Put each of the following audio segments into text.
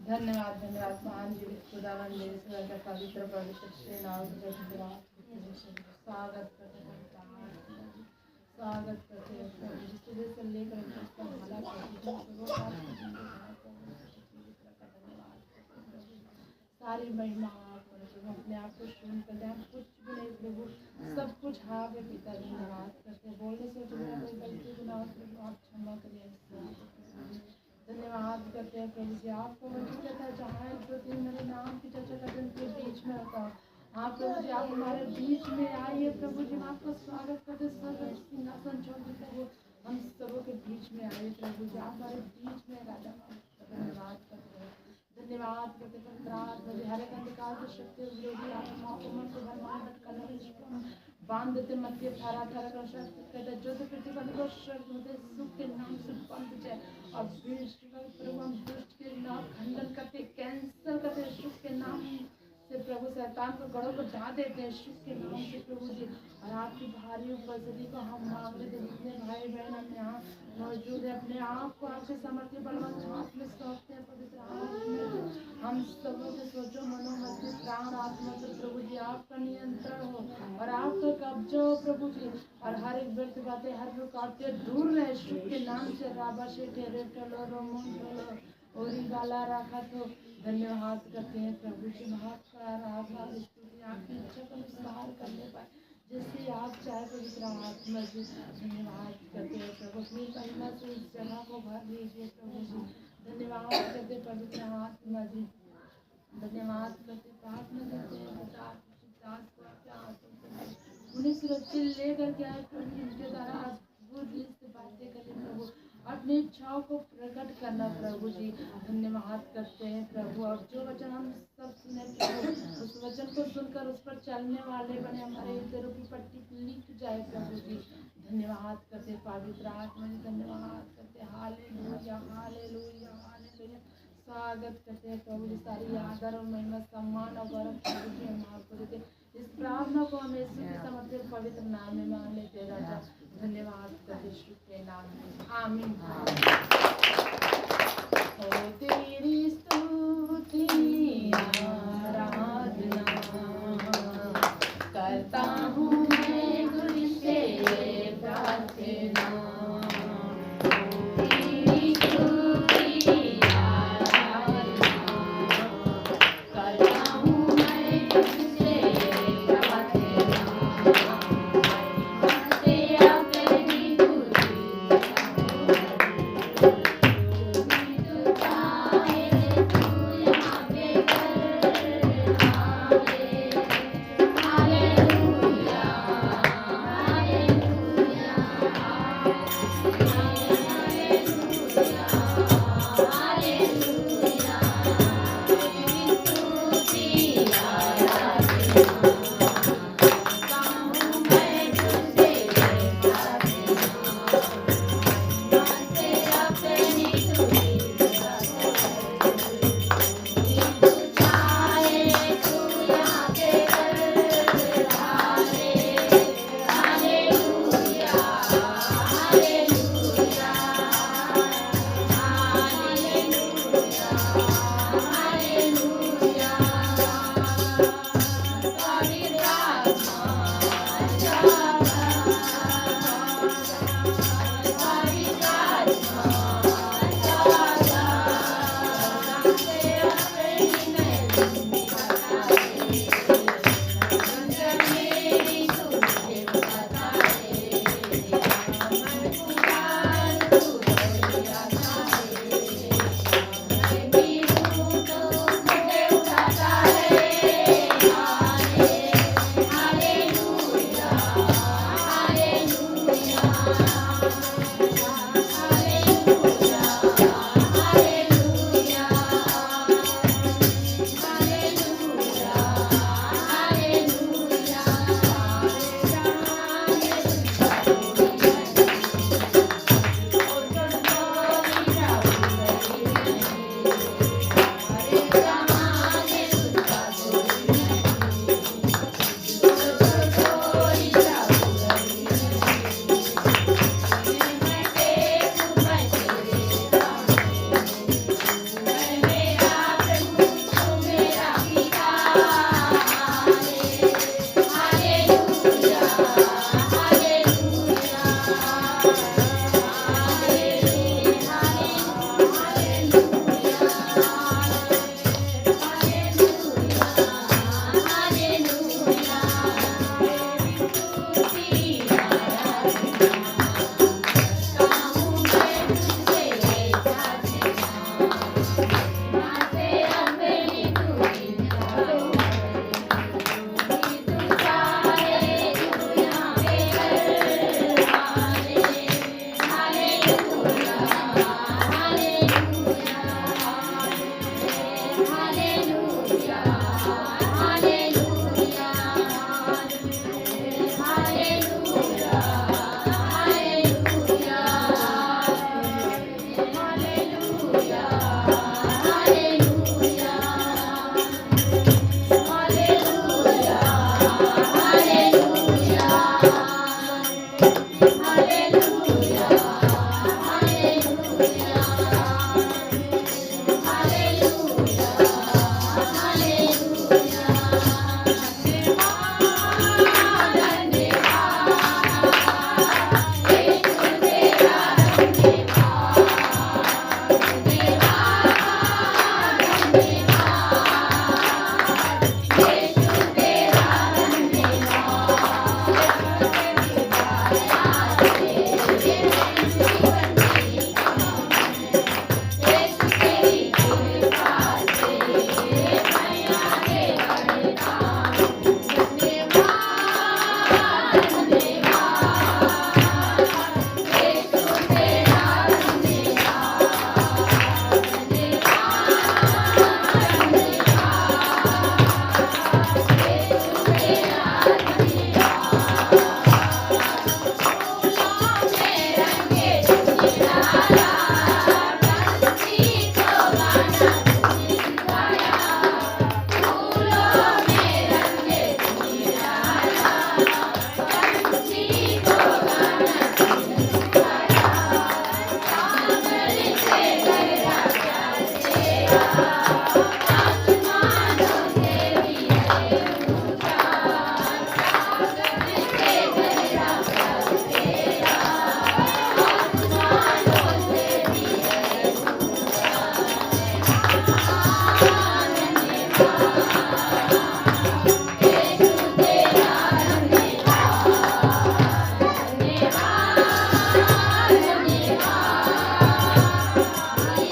धन्यवाद धन्यवाद महान जीवित खुदावन देव का पवित्र पवित्र श्री नाम का स्वागत करते हैं, स्वागत करते हैं सुबह से लेकर उसका भला सारी महिमा आप अपने आप को शुरू करते हैं। कुछ भी नहीं प्रभु, सब कुछ आप पिता धन्यवाद करते हैं। बोलने से जो मेरा कोई गलती गुनाह आप क्षमा करिए। धन्यवाद करते हैं प्रभु जी, आपको वही कहता है जहाँ दो तीन मेरे नाम की चर्चा करते हैं उनके बीच में होता हूँ। आप प्रभु जी आप हमारे बीच में आइए प्रभु जी, आपका स्वागत करते सब सिंहासन छोड़ प्रभु हम सबों के बीच में आइए प्रभु जी, आप हमारे बीच में राजा। धन्यवाद करते हैं, धन्यवाद करते हैं। हर एक अंधकार की शक्ति विरोधी आत्माओं मन को भरमार बांध देते मध्य थारा थारा का शक्ति कहते जो तो प्रतिबंध को शब्द होते सुख के नाम से बंद जाए और प्रभु हम दुष्ट के नाम खंडन करते कैंसल करते सुख के नाम से प्रभु शैतान को गढ़ों को ढा देते हैं सुख के नाम से प्रभु जी। और आपकी भारी उपस्थिति को हम मांग लेते जितने भाई बहन हम यहाँ मौजूद है अपने आप को आपके सामर्थ्य बलवंत हाथ में सौंपते हैं पवित्र हाथ में। हम सबों के सोचो मनोमस्ती प्राण आत्मा से प्रभु जी आपका नियंत्रण हो और आपका कब्जा हो प्रभु जी। और हर एक व्यर्थ बातें हर रुकावट से दूर रहे सुख के नाम से राबा से ठेरे टलो रोमन टलो ओरी गाला रखा तो धन्यवाद करते हैं प्रभु जी। महाराज स्तुति आपकी इच्छा को अनुसार करने पाए जैसे आप चाहे पवित्र आत्मा जी। धन्यवाद करते हैं प्रभु, अपनी महिमा से इस जगह को भर लीजिए प्रभु जी। धन्यवाद करते पवित्र आत्मा जी, धन्यवाद करते प्रार्थना करते हैं उन्हें सुरक्षित लेकर के आए प्रभु, इनके द्वारा अद्भुत से बातें करें प्रभु, अपनी इच्छाओं को प्रकट करना प्रभु जी। धन्यवाद करते हैं प्रभु, और जो वचन हम सब सुने प्रभु उस वचन को सुनकर उस पर चलने वाले बने, हमारे हृदयों की पट्टी लिख जाए प्रभु जी। धन्यवाद करते पवित्र आत्मा जी, धन्यवाद करते हालेलुया हालेलुया हालेलुया। स्वागत करते हैं प्रभु जी, सारी आदर और महिमा सम्मान और गौरव प्रभु जी हम आपको देते। इस प्रार्थना को हम यीशु के समर्पित पवित्र नाम में मांग लेते राजा। धन्यवाद करते यीशु के नाम में, आमीन। ओ तेरी स्तुति आराधना करता हूँ मैं तुझसे प्रार्थना।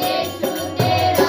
यीशु तेरा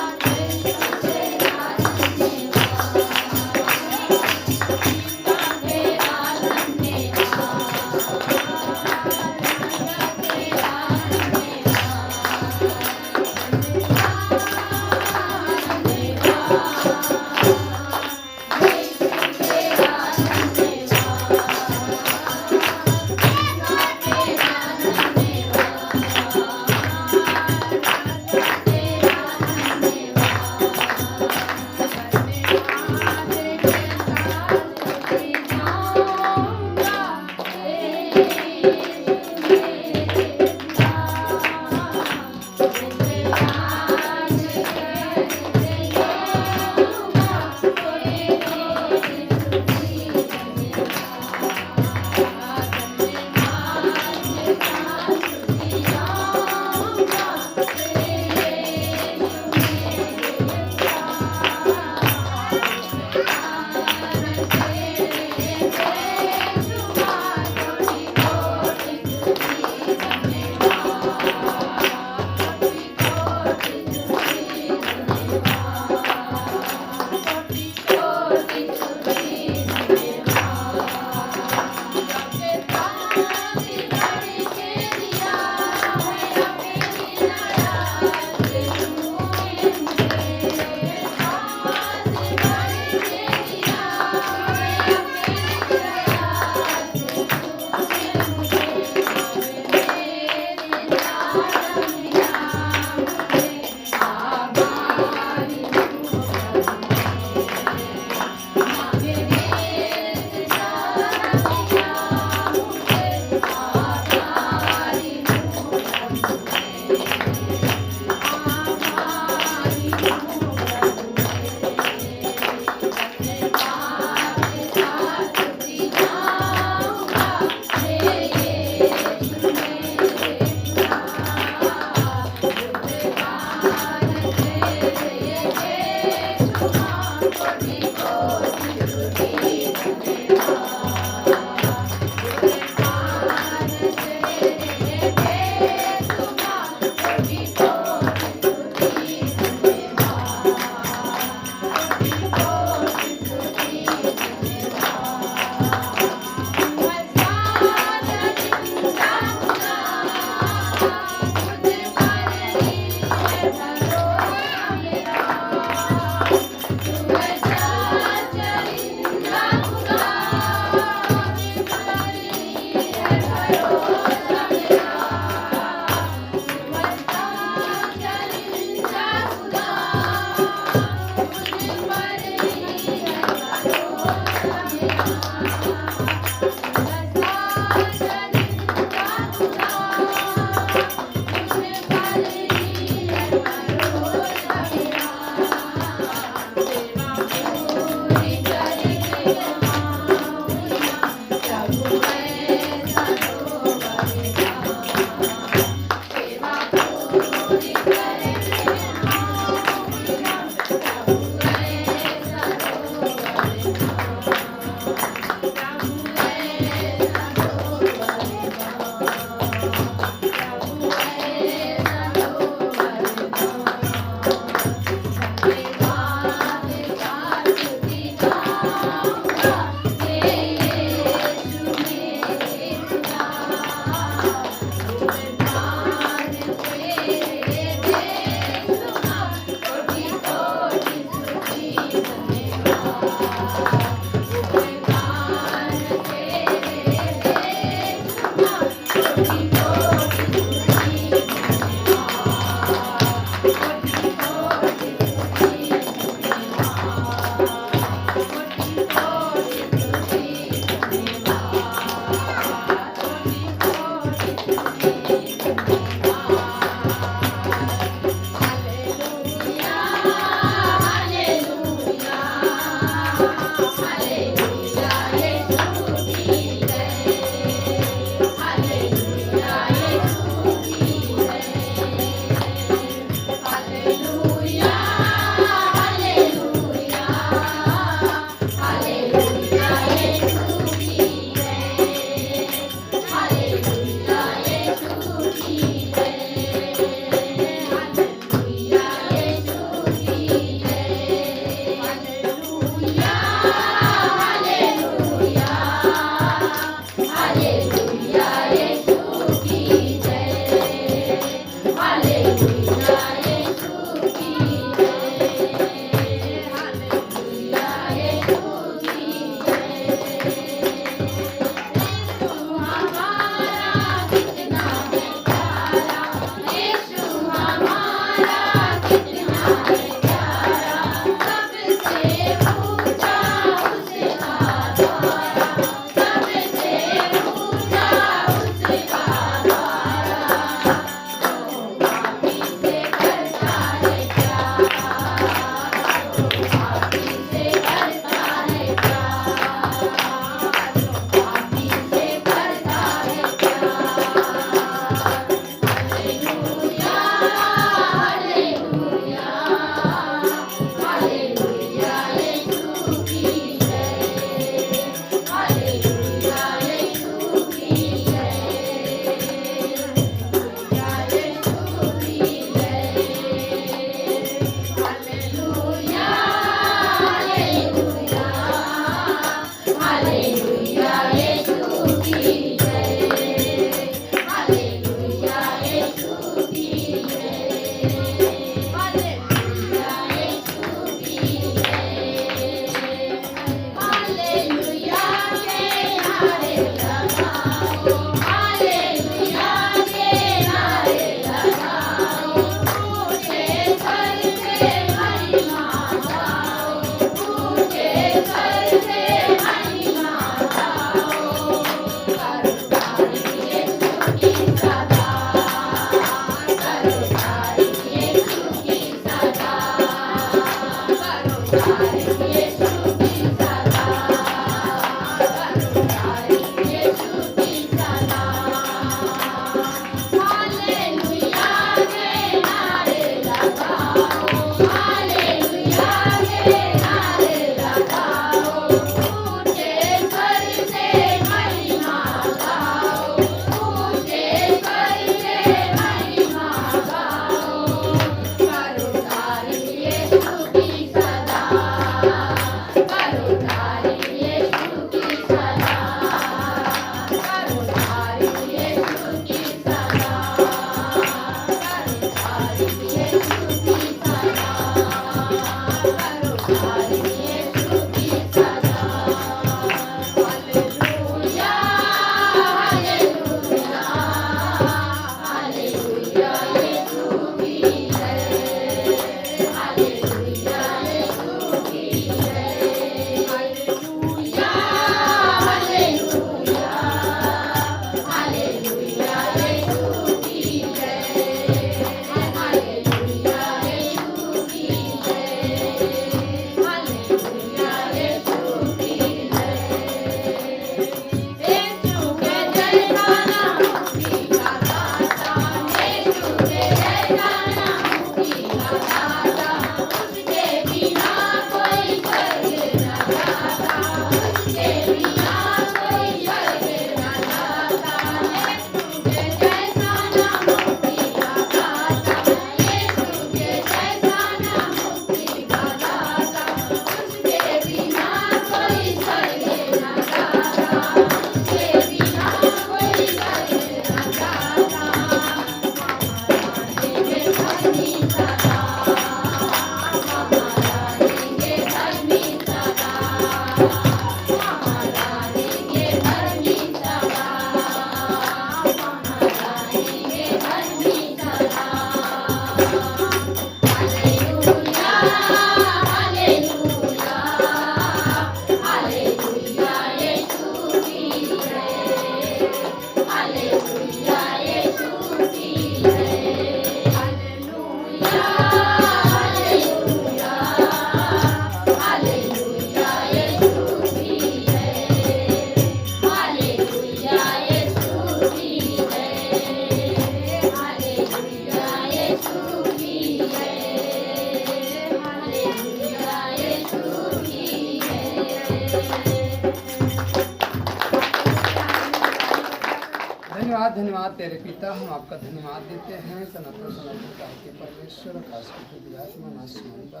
धन्यवाद तेरे पिता, हम आपका धन्यवाद देते हैं। सनातन काल के परमेश्वर आकाश के दिव्यात्मा आसमान का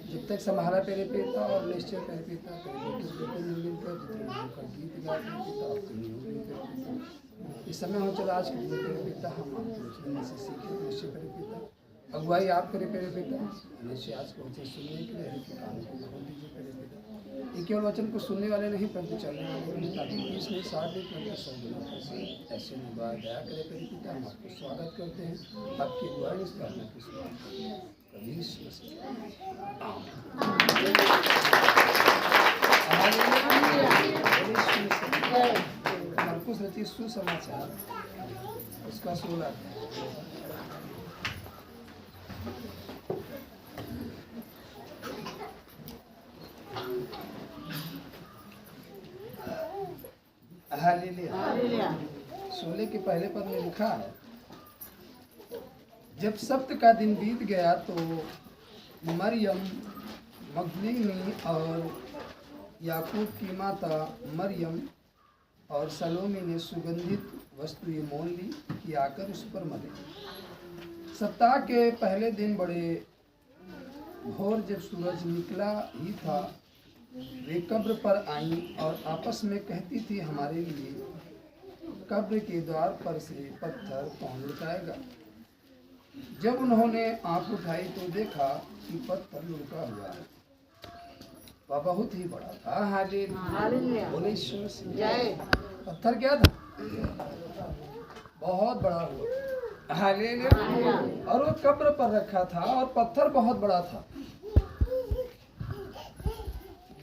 जब तक संभाला तेरे पिता और निश्चय तेरे पिता तेरे मिलकर जितने का गीत गा पिता इस समय हो चला आज के दिन तेरे पिता, हम आपको से सीखे निश्चय तेरे पिता, अगुवाई आप करे तेरे पिता, निश्चय आज को वचन सुनने के लिए कान को खोल दीजिए तेरे पिता। ये केवल वचन को सुनने वाले नहीं परंतु चलने वाले नहीं, ताकि 30 नहीं 60 नहीं परंतु 100 गुना ऐसे निभाया दया करे तेरे पिता। हम आपको स्वागत करते हैं, आपकी अगुवाई इस प्रार्थना की शुरुआत मरकुस रचित सुसमाचार उसका 16 हालेलुया। 16 के पहले पद में लिखा है, जब सप्त का दिन बीत गया तो मरियम मगदलीनी और याकूब की माता मरियम और सलोमी ने सुगंधित वस्तुएं मोल ली कि आकर उस पर मरे। सप्ताह के पहले दिन बड़े भोर जब सूरज निकला ही था, वे कब्र पर आईं और आपस में कहती थी, हमारे लिए कब्र के द्वार पर से पत्थर कौन उठाएगा। जब उन्होंने आंख उठाई तो देखा कि पत्थर लुढ़का हुआ है, वह बहुत ही बड़ा था। हालेलुया। बोले ईश्वर से जय। पत्थर क्या था? बहुत बड़ा हुआ। हालेलुया। और वो कब्र पर रखा था और पत्थर बहुत बड़ा था।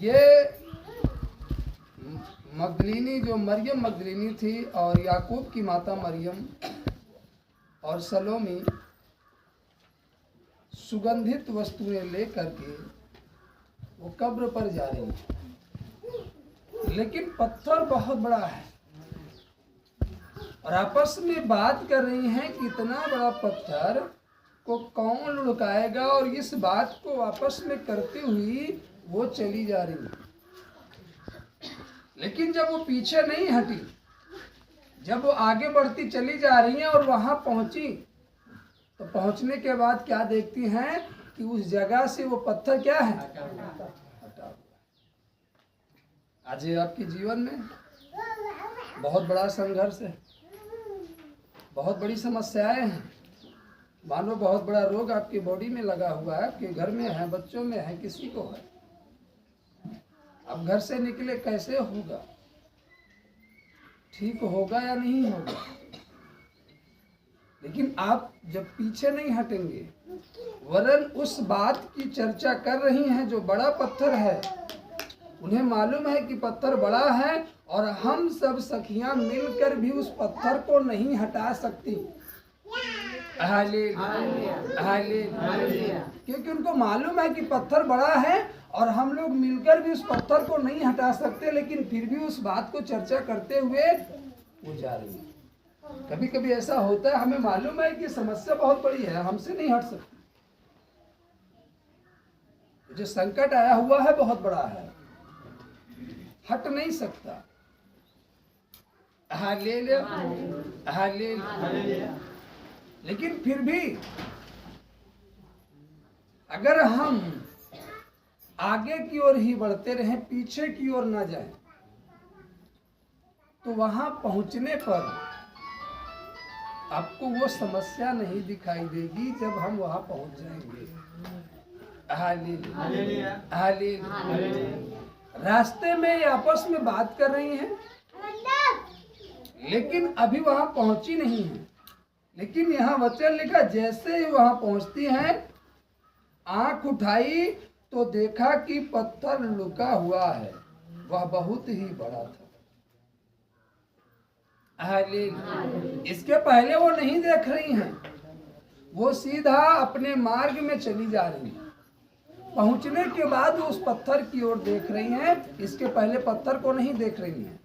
ये मगदलीनी जो मरियम मगदलीनी थी और याकूब की माता मरियम और सलोमी सुगंधित वस्तुएं लेकर के वो कब्र पर जा रही है, लेकिन पत्थर बहुत बड़ा है और आपस में बात कर रही हैं कि इतना बड़ा पत्थर को कौन लुढ़काएगा। और इस बात को आपस में करते हुई वो चली जा रही है। लेकिन जब वो पीछे नहीं हटी, जब वो आगे बढ़ती चली जा रही हैं और वहां पहुंची, तो पहुंचने के बाद क्या देखती हैं कि उस जगह से वो पत्थर क्या है, हटा हुआ। आज आपके जीवन में बहुत बड़ा संघर्ष है, बहुत बड़ी समस्याएं हैं। मानो बहुत बड़ा रोग आपकी बॉडी में लगा हुआ है, आपके घर में है, बच्चों में है, किसी को है। अब घर से निकले कैसे होगा, ठीक होगा या नहीं होगा। लेकिन आप जब पीछे नहीं हटेंगे, वरन उस बात की चर्चा कर रही हैं जो बड़ा पत्थर है, उन्हें मालूम है कि पत्थर बड़ा है और हम सब सखियां मिलकर भी उस पत्थर को नहीं हटा सकती। क्योंकि उनको मालूम है कि पत्थर बड़ा है और हम लोग मिलकर भी उस पत्थर को नहीं हटा सकते, लेकिन फिर भी उस बात को चर्चा करते हुए वो जा रही है। कभी कभी ऐसा होता है, हमें मालूम है कि समस्या बहुत बड़ी है, हमसे नहीं हट सकती, जो संकट आया हुआ है बहुत बड़ा है, हट नहीं सकता। लेकिन फिर भी अगर हम आगे की ओर ही बढ़ते रहें, पीछे की ओर ना जाएं, तो वहां पहुंचने पर आपको वो समस्या नहीं दिखाई देगी जब हम वहां पहुंच जाएंगे। रास्ते में ये आपस में बात कर रही हैं, लेकिन अभी वहां पहुंची नहीं है। लेकिन यहाँ वचन लिखा, जैसे ही वहां पहुंचती हैं, आंख उठाई तो देखा कि पत्थर लुका हुआ है, वह बहुत ही बड़ा था। इसके पहले वो नहीं देख रही हैं, वो सीधा अपने मार्ग में चली जा रही हैं। पहुंचने के बाद वो उस पत्थर की ओर देख रही हैं, इसके पहले पत्थर को नहीं देख रही हैं।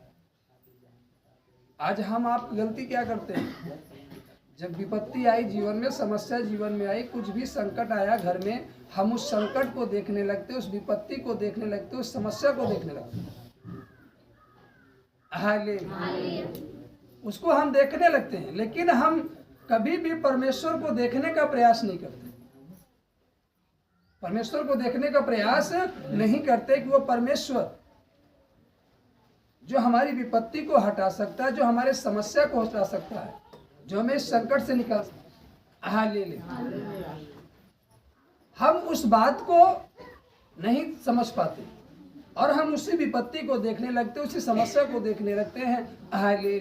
आज हम आप गलती क्या करते हैं, जब विपत्ति आई जीवन में, समस्या जीवन में आई, कुछ भी संकट आया घर में, हम उस संकट को देखने लगते, उस विपत्ति को देखने लगते, उस समस्या को देखने लगते। उसको हम देखने लगते हैं, लेकिन हम कभी भी परमेश्वर को देखने का प्रयास नहीं करते। परमेश्वर को देखने का प्रयास नहीं करते कि वो परमेश्वर जो हमारी विपत्ति को हटा सकता है, जो हमारे समस्या को हटा सकता है, जो हमें इस संकट से निकाल सकता है, ले हम उस बात को नहीं समझ पाते और हम उसी विपत्ति को देखने लगते, उसी समस्या को देखने लगते हैं। ले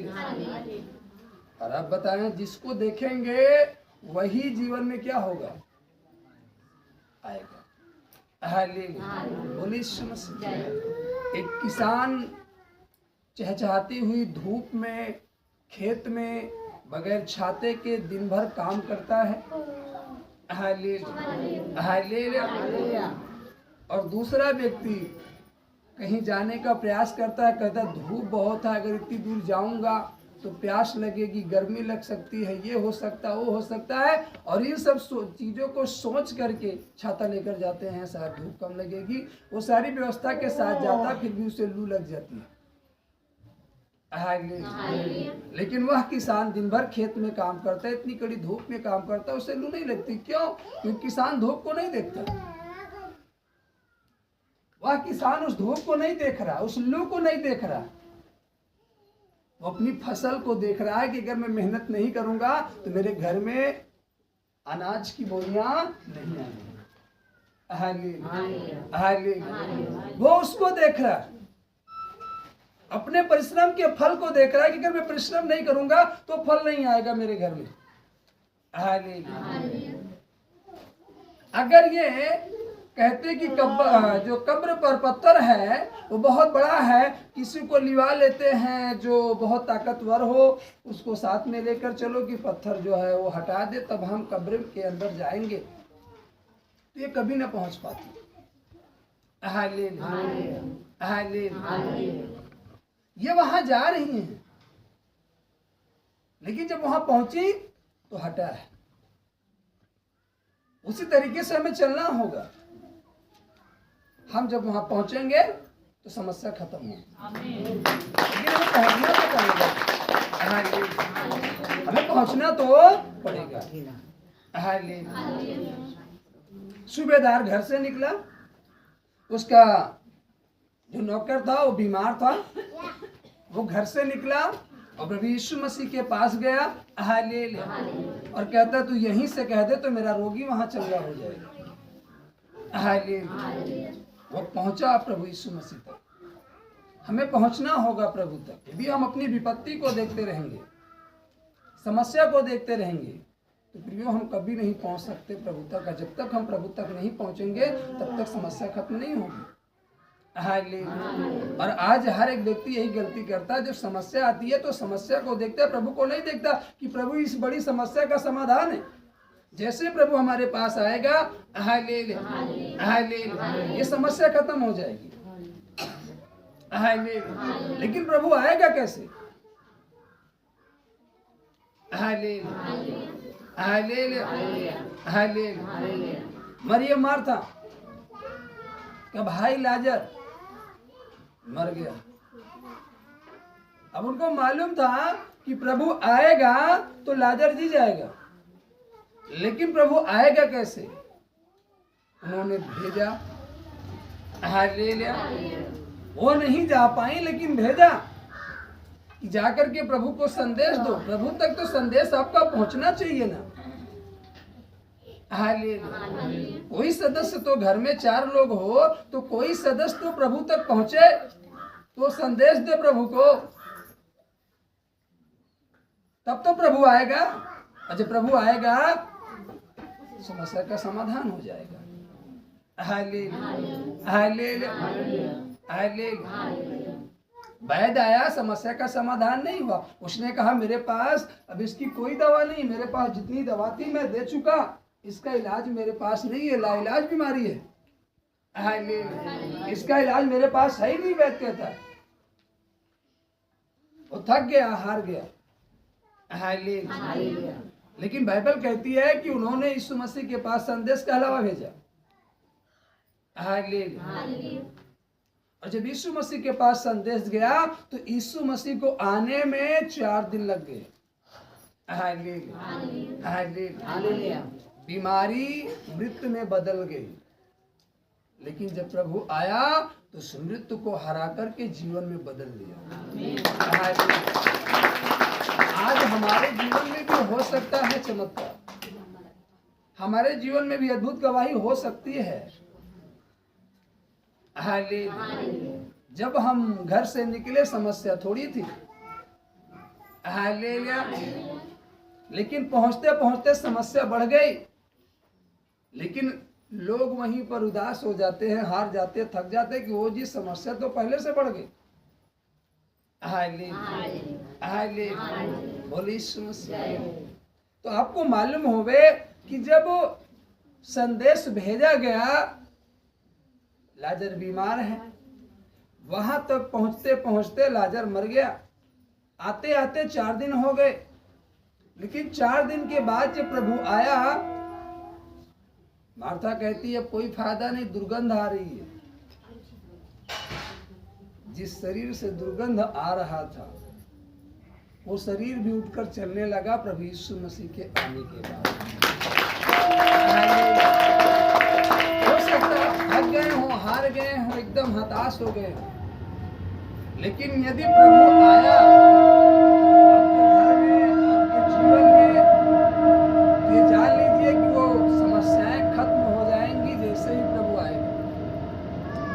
और आप बताएं, जिसको देखेंगे वही जीवन में क्या होगा, आएगा। ले बोली समस्या। एक किसान चहचहाती हुई धूप में खेत में बगैर छाते के दिन भर काम करता है। और दूसरा व्यक्ति कहीं जाने का प्रयास करता है, कहता है धूप बहुत है, अगर इतनी दूर जाऊंगा तो प्यास लगेगी, गर्मी लग सकती है, ये हो सकता है, वो हो सकता है, और इन सब चीज़ों को सोच करके छाता लेकर जाते हैं, शायद धूप कम लगेगी। वो सारी व्यवस्था के साथ जाता, फिर भी उसे लू लग जाती है। लेकिन वह किसान दिन भर खेत में काम करता है, इतनी कड़ी धूप में काम करता है, उसे लू नहीं लगती। क्यों? क्योंकि किसान धूप को नहीं देखता। वह किसान उस धूप को नहीं देख रहा, उस लू को नहीं देख रहा, वो अपनी फसल को देख रहा है कि अगर मैं मेहनत नहीं करूंगा तो मेरे घर में अनाज की बोरियां नहीं आएंगी। वो उसको देख रहा है, अपने परिश्रम के फल को देख रहा है कि अगर मैं परिश्रम नहीं करूंगा तो फल नहीं आएगा मेरे घर में। अगर ये कहते कि जो कब्र पर पत्थर है वो बहुत बड़ा है, किसी को लिवा लेते हैं जो बहुत ताकतवर हो, उसको साथ में लेकर चलो कि पत्थर जो है वो हटा दे, तब हम कब्र के अंदर जाएंगे, तो ये कभी ना पहुंच पाती। ये वहां जा रही हैं, लेकिन जब वहां पहुंची तो हटा है। उसी तरीके से हमें चलना होगा। हम जब वहां पहुंचेंगे तो समस्या खत्म होगी, लेकिन हमें पहुंचना तो पड़ेगा। हमें पहुंचना तो पड़ेगा। सूबेदार घर से निकला, उसका जो नौकर था वो बीमार था, वो घर से निकला और प्रभु यीशु मसीह के पास गया। और कहता तू यहीं से कह दे तो मेरा रोगी वहां चंगा हो जाएगा। वो पहुंचा प्रभु यीशु मसीह तक। हमें पहुंचना होगा प्रभु तक। यदि हम अपनी विपत्ति को देखते रहेंगे, समस्या को देखते रहेंगे, तो प्रियो हम कभी नहीं पहुंच सकते प्रभु तक। जब तक हम प्रभु तक नहीं पहुंचेंगे तब तक समस्या खत्म नहीं होगी। और आज हर एक व्यक्ति यही गलती करता है, जब समस्या आती है तो समस्या को देखता है, प्रभु को नहीं देखता कि प्रभु इस बड़ी समस्या का समाधान है। जैसे प्रभु हमारे पास आएगा, ये समस्या खत्म हो जाएगी। लेकिन प्रभु आएगा कैसे? मरियम मार्था का भाई लाजर मर गया। अब उनको मालूम था कि प्रभु आएगा तो लाजर जी जाएगा, लेकिन प्रभु आएगा कैसे? उन्होंने भेजा, ले लिया। वो नहीं जा पाई, लेकिन भेजा कि जाकर के प्रभु को संदेश दो। प्रभु तक तो संदेश आपका पहुंचना चाहिए ना। कोई सदस्य तो घर में 4 लोग हो तो कोई सदस्य तो प्रभु तक पहुंचे, तो संदेश दे प्रभु को, तब तो प्रभु आएगा। और जब प्रभु आएगा समस्या का समाधान हो जाएगा। वैद्य आया, समस्या का समाधान नहीं हुआ। उसने कहा मेरे पास अब इसकी कोई दवा नहीं, मेरे पास जितनी दवा थी मैं दे चुका, इसका इलाज मेरे पास नहीं है, लाइलाज बीमारी है, इसका इलाज मेरे पास है ही नहीं। वैद्य कहता है, वो थक गया, हार गया। लेकिन बाइबल कहती है कि उन्होंने यीशु मसीह के पास संदेश का अलावा भेजा। और और जब यीशु मसीह के पास संदेश गया तो यीशु मसीह को आने में 4 दिन लग गए। हालेलुया। बीमारी मृत्यु में बदल गई, लेकिन जब प्रभु आया तो उस मृत्यु को हरा करके जीवन में बदल दिया। आज हमारे जीवन में भी हो सकता है चमत्कार, हमारे जीवन में भी अद्भुत गवाही हो सकती है। हालेलुया। जब हम घर से निकले समस्या थोड़ी थी, हालेलुया, लेकिन पहुंचते पहुंचते समस्या बढ़ गई। लेकिन लोग वहीं पर उदास हो जाते हैं, हार जाते, थक जाते कि वो जी समस्या तो पहले से बढ़ गई। बोली समस्या। तो आपको मालूम होवे कि जब संदेश भेजा गया लाजर बीमार है, वहां तक पहुंचते पहुंचते लाजर मर गया। आते आते 4 दिन हो गए, लेकिन 4 दिन के बाद जब प्रभु आया, मार्था कहती है कोई फायदा नहीं, दुर्गंध आ रही है। जिस शरीर से दुर्गंध आ रहा था वो शरीर भी उठकर चलने लगा प्रभु यीशु मसीह के आने के बाद। हो सकता है थक गए हो, हार गए हो, एकदम हताश हो गए हो, लेकिन यदि प्रभु आया आपके घर में, आपके जीवन में, तो ये जान लीजिए कि वो समस्याएं खत्म हो जाएंगी जैसे ही प्रभु आएगा।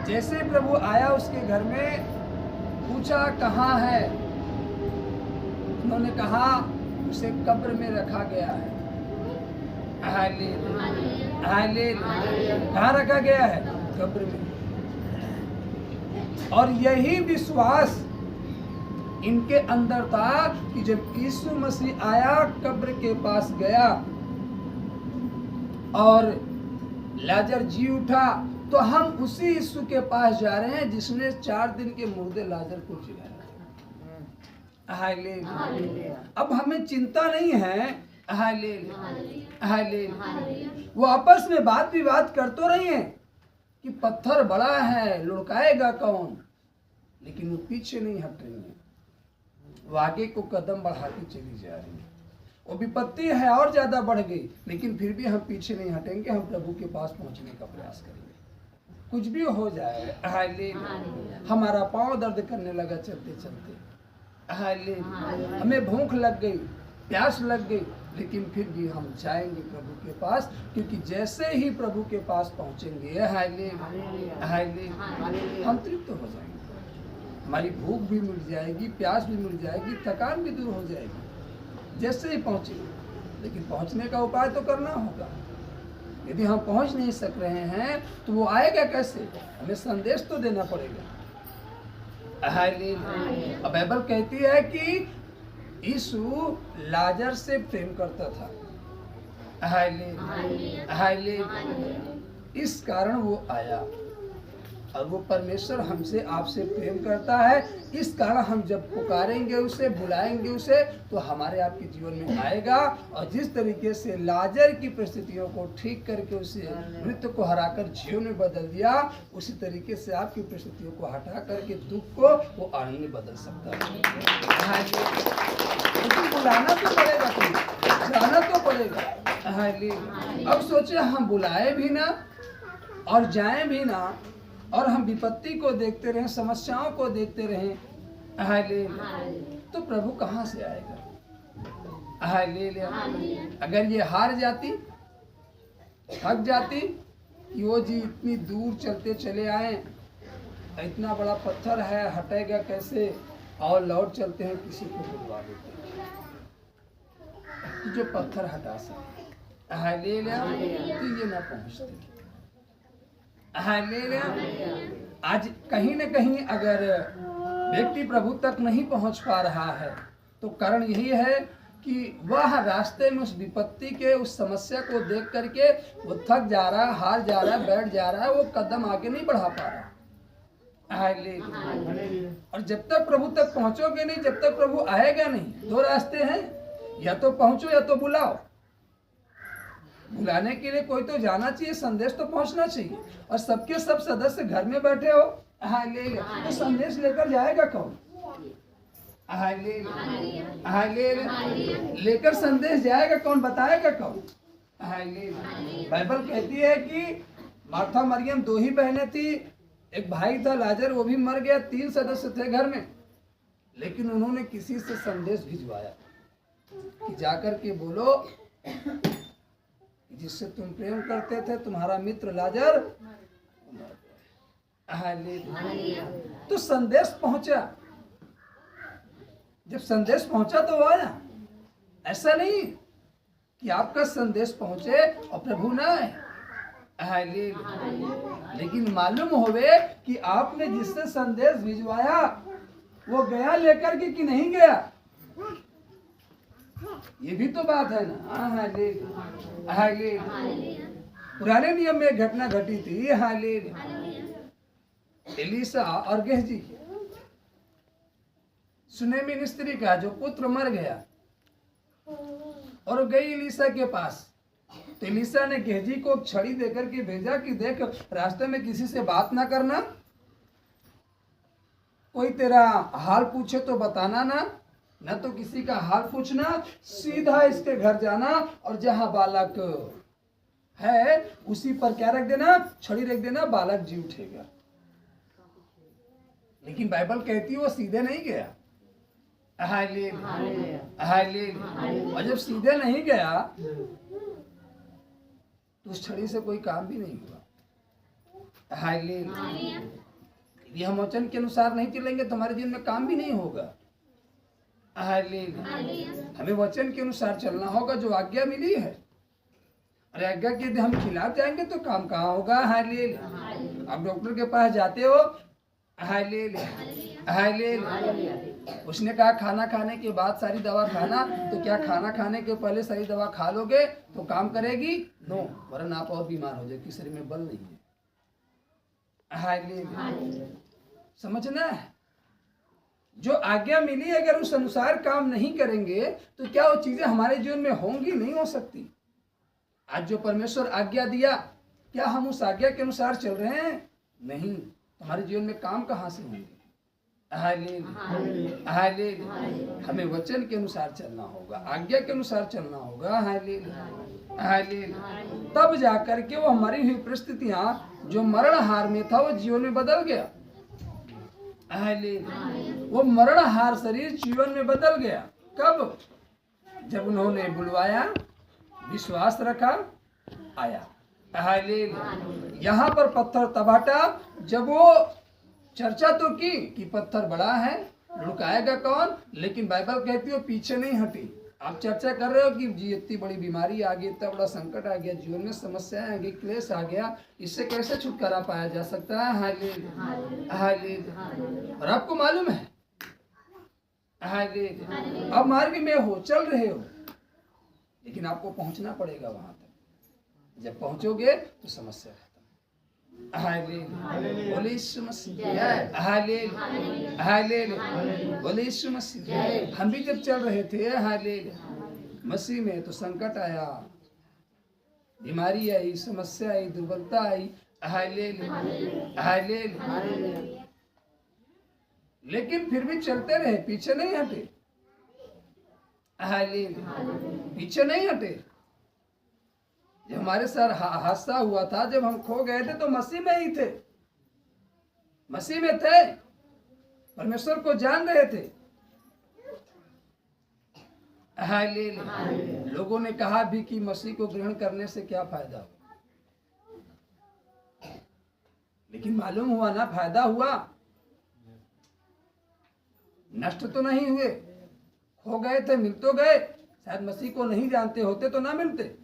जैसे ही प्रभु आया उसके घर में, पूछा कहाँ है, उन्होंने कहा उसे कब्र में रखा गया है। कहाँ रखा गया है? कब्र में। और यही विश्वास इनके अंदर था कि जब यीशु मसीह आया, कब्र के पास गया और लाजर जी उठा, तो हम उसी यीशु के पास जा रहे हैं जिसने 4 दिन के मुर्दे लाजर को जिलाया। अब हमें चिंता नहीं है। वो आपस में बात विवाद कर तो रही है कि पत्थर बड़ा है, लुढ़काएगा कौन, लेकिन वो पीछे नहीं हट रही है, वो आगे को कदम बढ़ाती चली जा रही है। वो विपत्ति है और ज्यादा बढ़ गई, लेकिन फिर भी हम पीछे नहीं हटेंगे, हम प्रभु के पास पहुंचने का प्रयास करेंगे। कुछ भी हो जाए, हमारा पांव दर्द करने लगा चलते चलते, हमें भूख लग गई, प्यास लग गई, लेकिन फिर भी हम जाएंगे प्रभु के पास, क्योंकि जैसे ही प्रभु के पास पहुंचेंगे हम तृप्त हो जाएंगे। हमारी भूख भी मिट जाएगी, प्यास भी मिट जाएगी, थकान भी दूर हो जाएगी जैसे ही पहुंचेंगे। लेकिन पहुंचने का उपाय तो करना होगा। यदि हम पहुंच नहीं सक रहे हैं तो वो आएगा कैसे? हमें संदेश तो देना पड़ेगा। अब बाइबल कहती है कि यीशु लाजर से प्रेम करता था, इस कारण वो आया। और वो परमेश्वर हमसे आपसे प्रेम करता है, इस कारण हम जब पुकारेंगे उसे, बुलाएंगे उसे, तो हमारे आपके जीवन में आएगा। और जिस तरीके से लाजर की परिस्थितियों को ठीक करके उसे मृत्यु को हराकर जीवन में बदल दिया, उसी तरीके से आपकी परिस्थितियों को हटा करके दुख को वो आनंद में बदल सकता है। लेकिन बुलाना तो पड़ेगा, जाना तो पड़ेगा। अब सोचे हम बुलाए भी ना और जाएं भी ना, और हम विपत्ति को देखते रहें, समस्याओं को देखते रहें, तो प्रभु कहाँ से आएगा? अगर ये हार जाती, थक जाती कि वो जी इतनी दूर चलते चले आए, इतना बड़ा पत्थर है, हटेगा कैसे, और लौट चलते हैं, किसी को बुलवा देते हैं जो पत्थर हटा सके, तो ये ना पहुंचते। आज कहीं न कहीं अगर व्यक्ति प्रभु तक नहीं पहुंच पा रहा है, तो कारण यही है कि वह रास्ते में उस विपत्ति के, उस समस्या को देख करके वो थक जा रहा है, हार जा रहा है, बैठ जा रहा है, वो कदम आगे नहीं बढ़ा पा रहा। और जब तक प्रभु तक पहुंचोगे नहीं, जब तक प्रभु आएगा नहीं, 2 रास्ते हैं, या तो पहुंचो या तो बुलाओ। बुलाने के लिए कोई तो जाना चाहिए, संदेश तो पहुंचना चाहिए। और सबके सब सदस्य घर में बैठे हो, हाँ ले ले। तो संदेश लेकर जाएगा कौन? हाँ ले ले। हाँ ले ले। लेकर संदेश जाएगा कौन? बताएगा कौन? हाँ ले ले। बाइबल कहती है कि मार्था मरियम दो ही बहनें थी, एक भाई था लाजर, वो भी मर गया, 3 सदस्य थे घर में। लेकिन उन्होंने किसी से संदेश भिजवाया कि जाकर के बोलो जिससे तुम प्रेम करते थे, तुम्हारा मित्र लाजर मर गया। हालेलुया। तो संदेश पहुंचा। जब संदेश पहुंचा तो वो आया। ऐसा नहीं कि आपका संदेश पहुंचे और प्रभु ना आए। हालेलुया। लेकिन मालूम होवे कि आपने जिससे संदेश भिजवाया वो गया लेकर के कि नहीं गया, ये भी तो बात है ना। हालेलुया। हालेलुया। पुराने नियम में एक घटना घटी थी। हालेलुया। एलीसा और गेहजी की, सुनेमी स्त्री का जो पुत्र मर गया और गई एलीसा के पास। तो एलीसा ने गेहजी को छड़ी देकर के भेजा कि देख रास्ते में किसी से बात ना करना, कोई तेरा हाल पूछे तो बताना ना, न तो किसी का हाल पूछना, सीधा इसके घर जाना और जहां बालक है उसी पर क्या रख देना? छड़ी रख देना, बालक जी उठेगा। लेकिन बाइबल कहती है वो सीधे नहीं गया। हालेलुया। और जब सीधे नहीं गया तो उस छड़ी से कोई काम भी नहीं हुआ। हालेलुया। यदि हम वचन के अनुसार नहीं चलेंगे तो हमारे जीवन में काम भी नहीं होगा। हालेलुया। हमें वचन के अनुसार चलना होगा जो आज्ञा मिली है। और आज्ञा के यदि हम खिलाफ जाएंगे तो काम कहाँ होगा? हालेलुया। आप डॉक्टर के पास जाते हो। हालेलुया। हालेलुया। उसने कहा खाना खाने के बाद सारी दवा खाना, तो क्या खाना खाने के पहले सारी दवा खा लोगे तो काम करेगी? नो, वरना आप और बीमार हो जाएगी, शरीर में बल नहीं है। हालेलुया। समझना है, जो आज्ञा मिली अगर उस अनुसार काम नहीं करेंगे तो क्या वो चीजें हमारे जीवन में होंगी? नहीं हो सकती। आज जो परमेश्वर आज्ञा दिया, क्या हम उस आज्ञा के अनुसार चल रहे हैं? नहीं, हमारे जीवन में काम कहाँ से होंगे? हालेलुया। हालेलुया। हमें वचन के अनुसार चलना होगा, आज्ञा के अनुसार चलना होगा। हालेलुया। हालेलुया। तब जाकर के वो हमारी हुई परिस्थितियां, जो मरण हार में था वो जीवन में बदल गया। हालेलुया। वो मरण हार शरीर जीवन में बदल गया। कब? जब उन्होंने बुलवाया, विश्वास रखा, आया। हालेलुया। यहाँ पर पत्थर तब हटा जब वो चर्चा तो की कि पत्थर बड़ा है, लुकाएगा कौन, लेकिन बाइबल कहती है पीछे नहीं हटी। आप चर्चा कर रहे हो कि जी इतनी बड़ी बीमारी आ गई, इतना बड़ा संकट आ गया, जीवन में समस्याएं आ गई, क्लेश आ गया, इससे कैसे छुटकारा पाया जा सकता है? हालेलुया। हालेलुया। और आपको मालूम है, हालेलुया, अब मार्ग में हो, चल रहे हो, लेकिन आपको पहुंचना पड़ेगा वहां तक। जब पहुंचोगे तो समस्या खत्म। हालेलुया। बोले यीशु मसीह। हालेलुया। हालेलुया। बोले यीशु मसीह। हम भी जब चल रहे थे हालेलुया मसीह में तो संकट आया, बीमारी आई, समस्या आई, दुर्बलता आई। हालेलुया। हालेलुया। लेकिन फिर भी चलते रहे, पीछे नहीं हटे। हालेलुया। पीछे नहीं हटे। जब हमारे साथ हादसा हुआ था, जब हम खो गए थे तो मसीह में ही थे, मसीह में थे, परमेश्वर को जान रहे थे। हालेलुया। लोगों ने कहा भी कि मसीह को ग्रहण करने से क्या फायदा हो, लेकिन मालूम हुआ ना फायदा हुआ, नष्ट तो नहीं हुए। खो गए थे, मिल तो गए, शायद मसीह को नहीं जानते होते तो ना मिलते,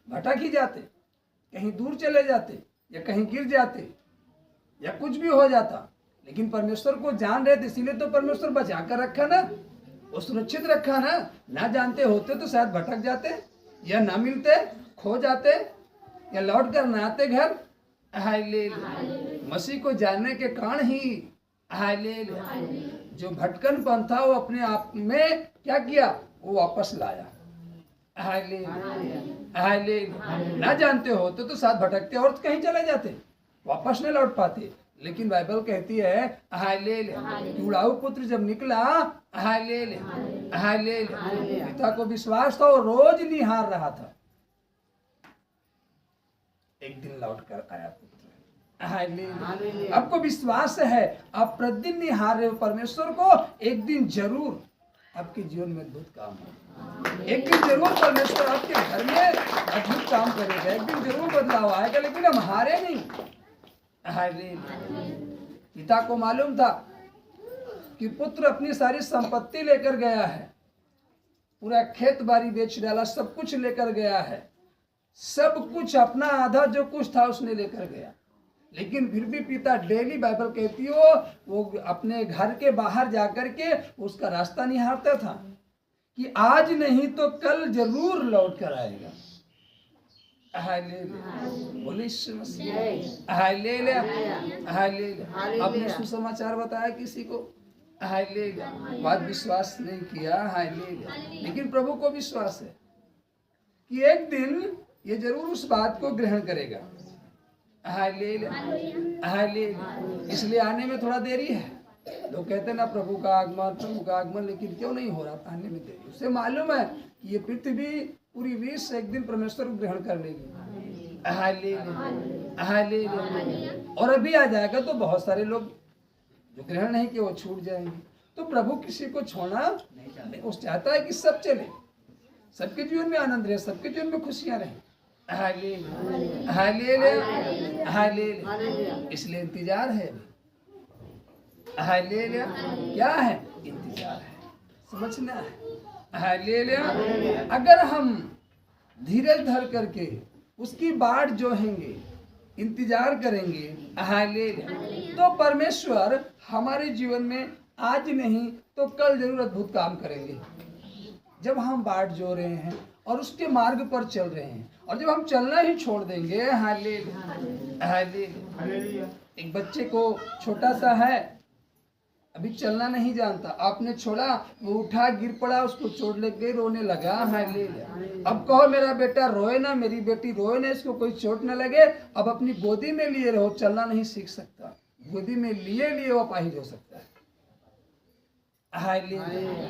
भटक ही जाते, कहीं दूर चले जाते, या कहीं गिर जाते, या कुछ भी हो जाता। लेकिन परमेश्वर को जान रहे थे, इसीलिए तो परमेश्वर बचा कर रखा ना, वो सुरक्षित रखा ना। ना जानते होते तो शायद भटक जाते, या ना मिलते, खो जाते, या लौट कर ना आते घर। हालेलुया। मसीह को जानने के कारण ही हालेलुया जो भटकन था वो अपने आप में क्या किया, वो वापस लाया। हालेलुया। ना जानते होते तो साथ भटकते और कहीं चले जाते, वापस नहीं लौट पाते। लेकिन बाइबल कहती है हालेलुया, कि उड़ाऊ पुत्र जब निकला हालेलुया हालेलुया, पिता को विश्वास था और रोज निहार रहा था। एक दिन लौट कर आया पुत्र, हालेलुया। आपको विश्वास है, आप प्रतिदिन निहार रहे हो परमेश्वर को, एक दिन जरूर आपके जीवन में अद्भुत काम होगा। एक दिन जरूर परमेश्वर आपके घर में अद्भुत काम करेगा, एक दिन जरूर बदलाव आएगा। लेकिन हम हारे नहीं। पिता को मालूम था कि पुत्र अपनी सारी संपत्ति लेकर गया है, पूरा खेत बाड़ी बेच डाला, सब कुछ लेकर गया है, सब कुछ अपना आधा जो कुछ था उसने लेकर गया। लेकिन फिर भी पिता डेली, बाइबल कहती हो, वो अपने घर के बाहर जाकर के उसका रास्ता निहारता था कि आज नहीं तो कल जरूर लौट कर आएगा। आपने सुसमाचार बताया किसी को, बात विश्वास नहीं किया, लेकिन प्रभु को विश्वास है कि एक दिन ये जरूर उस बात को ग्रहण करेगा। इसलिए आने में थोड़ा देरी है। लोग कहते हैं ना प्रभु का आगमन, लेकिन क्यों नहीं हो रहा, आने में देरी। उसे मालूम है कि ये पृथ्वी पूरी विश्व एक दिन परमेश्वर को ग्रहण कर लेगी। और अभी आ जाएगा तो बहुत सारे लोग जो ग्रहण नहीं किए वो छूट जाएंगे। तो प्रभु किसी को छोड़ना नहीं चाहते, वो चाहता है कि सब चले, सबके जीवन में आनंद रहे, सबके जीवन में खुशियां रहे। इसलिए इंतजार है। क्या है? इंतजार है, समझना है। अगर हम धीरज धर करके उसकी बाट जोहेंगे, इंतजार करेंगे, तो परमेश्वर हमारे जीवन में आज नहीं तो कल जरूर अद्भुत काम करेंगे। जब हम बाट जो रहे हैं और उसके मार्ग पर चल रहे हैं, और जब हम चलना ही छोड़ देंगे, एक बच्चे को छोटा सा है, अभी चलना नहीं जानता, आपने छोड़ा, वो उठा, गिर पड़ा, उसको चोट लग गई, रोने लगा। अब कहो मेरा बेटा रोए ना, मेरी बेटी रोए ना, इसको कोई चोट न लगे, अब अपनी गोदी में लिए रहो, चलना नहीं सीख सकता। गोदी में लिए वो अपाहिज हो सकता है।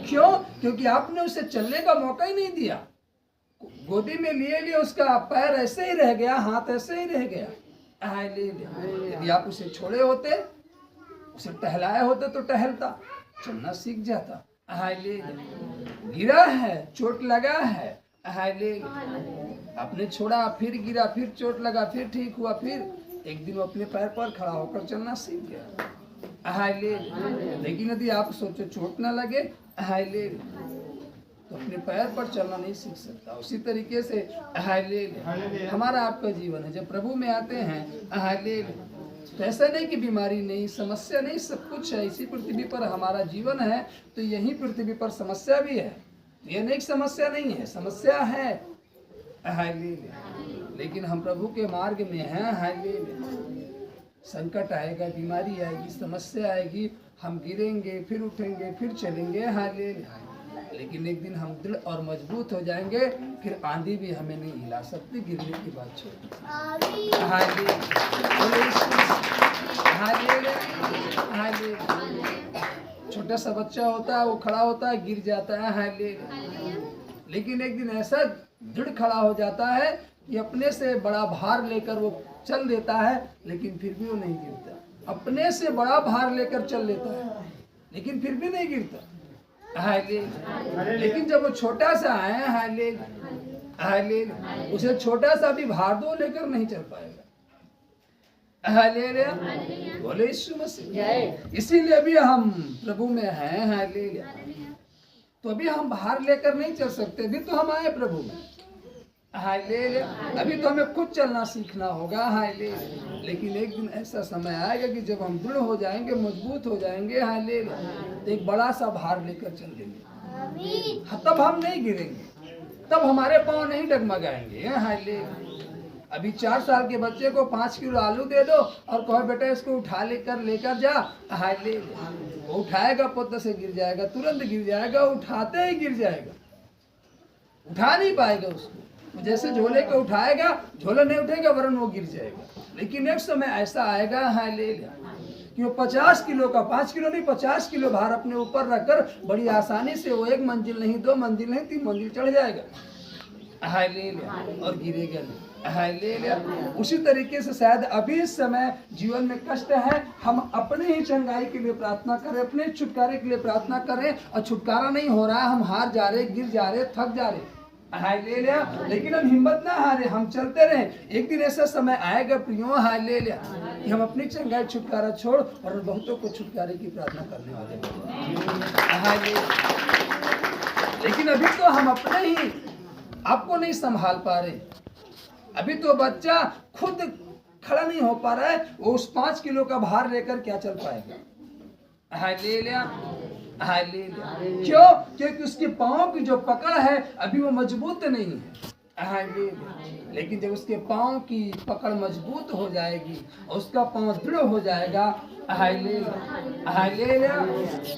क्यों? क्योंकि आपने उसे चलने का मौका ही नहीं दिया। गोदी में लिए उसका पैर ऐसे ही रह गया, हाथ ऐसे ही रह गया। यदि आप उसे छोड़े होते, उसे टहलाए होते तो टहलता, चलना सीख जाता। गिरा है, चोट लगा है, आपने छोड़ा, फिर गिरा, फिर चोट लगा, फिर ठीक हुआ, फिर एक दिन वो अपने पैर पर खड़ा होकर चलना सीख गया। लेकिन यदि आप सोचो चोट ना लगे, तो अपने पैर पर चलना नहीं सीख सकता। उसी तरीके से हमारा आपका जीवन है। जब प्रभु में आते हैं तो ऐसा नहीं कि बीमारी नहीं, समस्या नहीं, सब कुछ है। इसी पृथ्वी पर हमारा जीवन है, तो यही पृथ्वी पर समस्या भी है। ये नहीं समस्या नहीं है, समस्या है, लेकिन हम प्रभु के मार्ग में हैं। संकट आएगा, बीमारी आएगी, समस्या आएगी, हम गिरेंगे, फिर उठेंगे, फिर चलेंगे, लेकिन एक दिन हम दृढ़ और मजबूत हो जाएंगे, फिर आंधी भी हमें नहीं हिला सकती, गिरने की बात छोड़। छोटा सा बच्चा होता है, वो खड़ा होता है, गिर जाता है, लेकिन एक दिन ऐसा दृढ़ खड़ा हो जाता है कि अपने से बड़ा भार लेकर वो चल देता है, लेकिन फिर भी वो नहीं गिरता। अपने से बड़ा भार लेकर चल लेता है, लेकिन फिर भी नहीं गिरता। लेकिन जब वो छोटा सा है, उसे छोटा सा भी भार दो, लेकर नहीं चल पाएगा। बोले यीशु मसीह। इसीलिए अभी हम प्रभु में हैं, तो अभी हम भार लेकर नहीं चल सकते, अभी तो हम आए प्रभु में। अभी तो हमें खुद चलना सीखना होगा। लेकिन एक दिन ऐसा समय आएगा कि जब हम दृढ़ हो जाएंगे, मजबूत हो जाएंगे, तो एक बड़ा सा भार लेकर चल देंगे। तब हम नहीं गिरेंगे, तब हमारे पाँव नहीं डगमगाएंगे। अभी 4 साल के बच्चे को 5 किलो आलू दे दो और कहो बेटा इसको उठा लेकर जा, वो उठाएगा, पोते से गिर जाएगा, तुरंत गिर जाएगा, उठाते ही गिर जाएगा, उठा नहीं पाएगा उसको। जैसे झोले को उठाएगा, झोला नहीं उठेगा, वरन वो गिर जाएगा। लेकिन एक समय ऐसा आएगा, कि वो 50 किलो का, 5 किलो नहीं 50 किलो भार अपने ऊपर रखकर बड़ी आसानी से वो 1 मंजिल नहीं, 2 मंजिल नहीं, 3 मंजिल चढ़ जाएगा। हाय ले लिया और गिरेगा नहीं। हाय ले लिया। उसी तरीके से शायद अभी इस समय जीवन में कष्ट है, हम अपने ही चंगाई के लिए प्रार्थना करें, अपने छुटकारे के लिए प्रार्थना करें और छुटकारा नहीं हो रहा है, हम हार जा रहे, गिर जा रहे, थक जा रहे। हाय ले लिया। लेकिन हम हिम्मत ना हारे, हम चलते रहे। एक दिन ऐसा समय आएगा प्रियो, हाय ले लिया, कि हम अपनी चंगाई छुटकारा छोड़ और बहुतों को छुटकारे की प्रार्थना करने वाले। हाय ले। लेकिन अभी तो हम अपने ही आपको नहीं संभाल पा रहे। अभी तो बच्चा खुद खड़ा नहीं हो पा रहा है, वो उस 5 किलो का भार लेकर क्या चल पाएगा। हाय ले लिया। हाय ले लिया। क्यों? क्योंकि उसके पाँव की जो पकड़ है अभी वो मजबूत नहीं है। हाय ले लिया। लेकिन जब उसके पाँव की पकड़ मजबूत हो जाएगी, उसका पाँव दृढ़ हो जाएगा, हाय ले लिया। हाय ले लिया।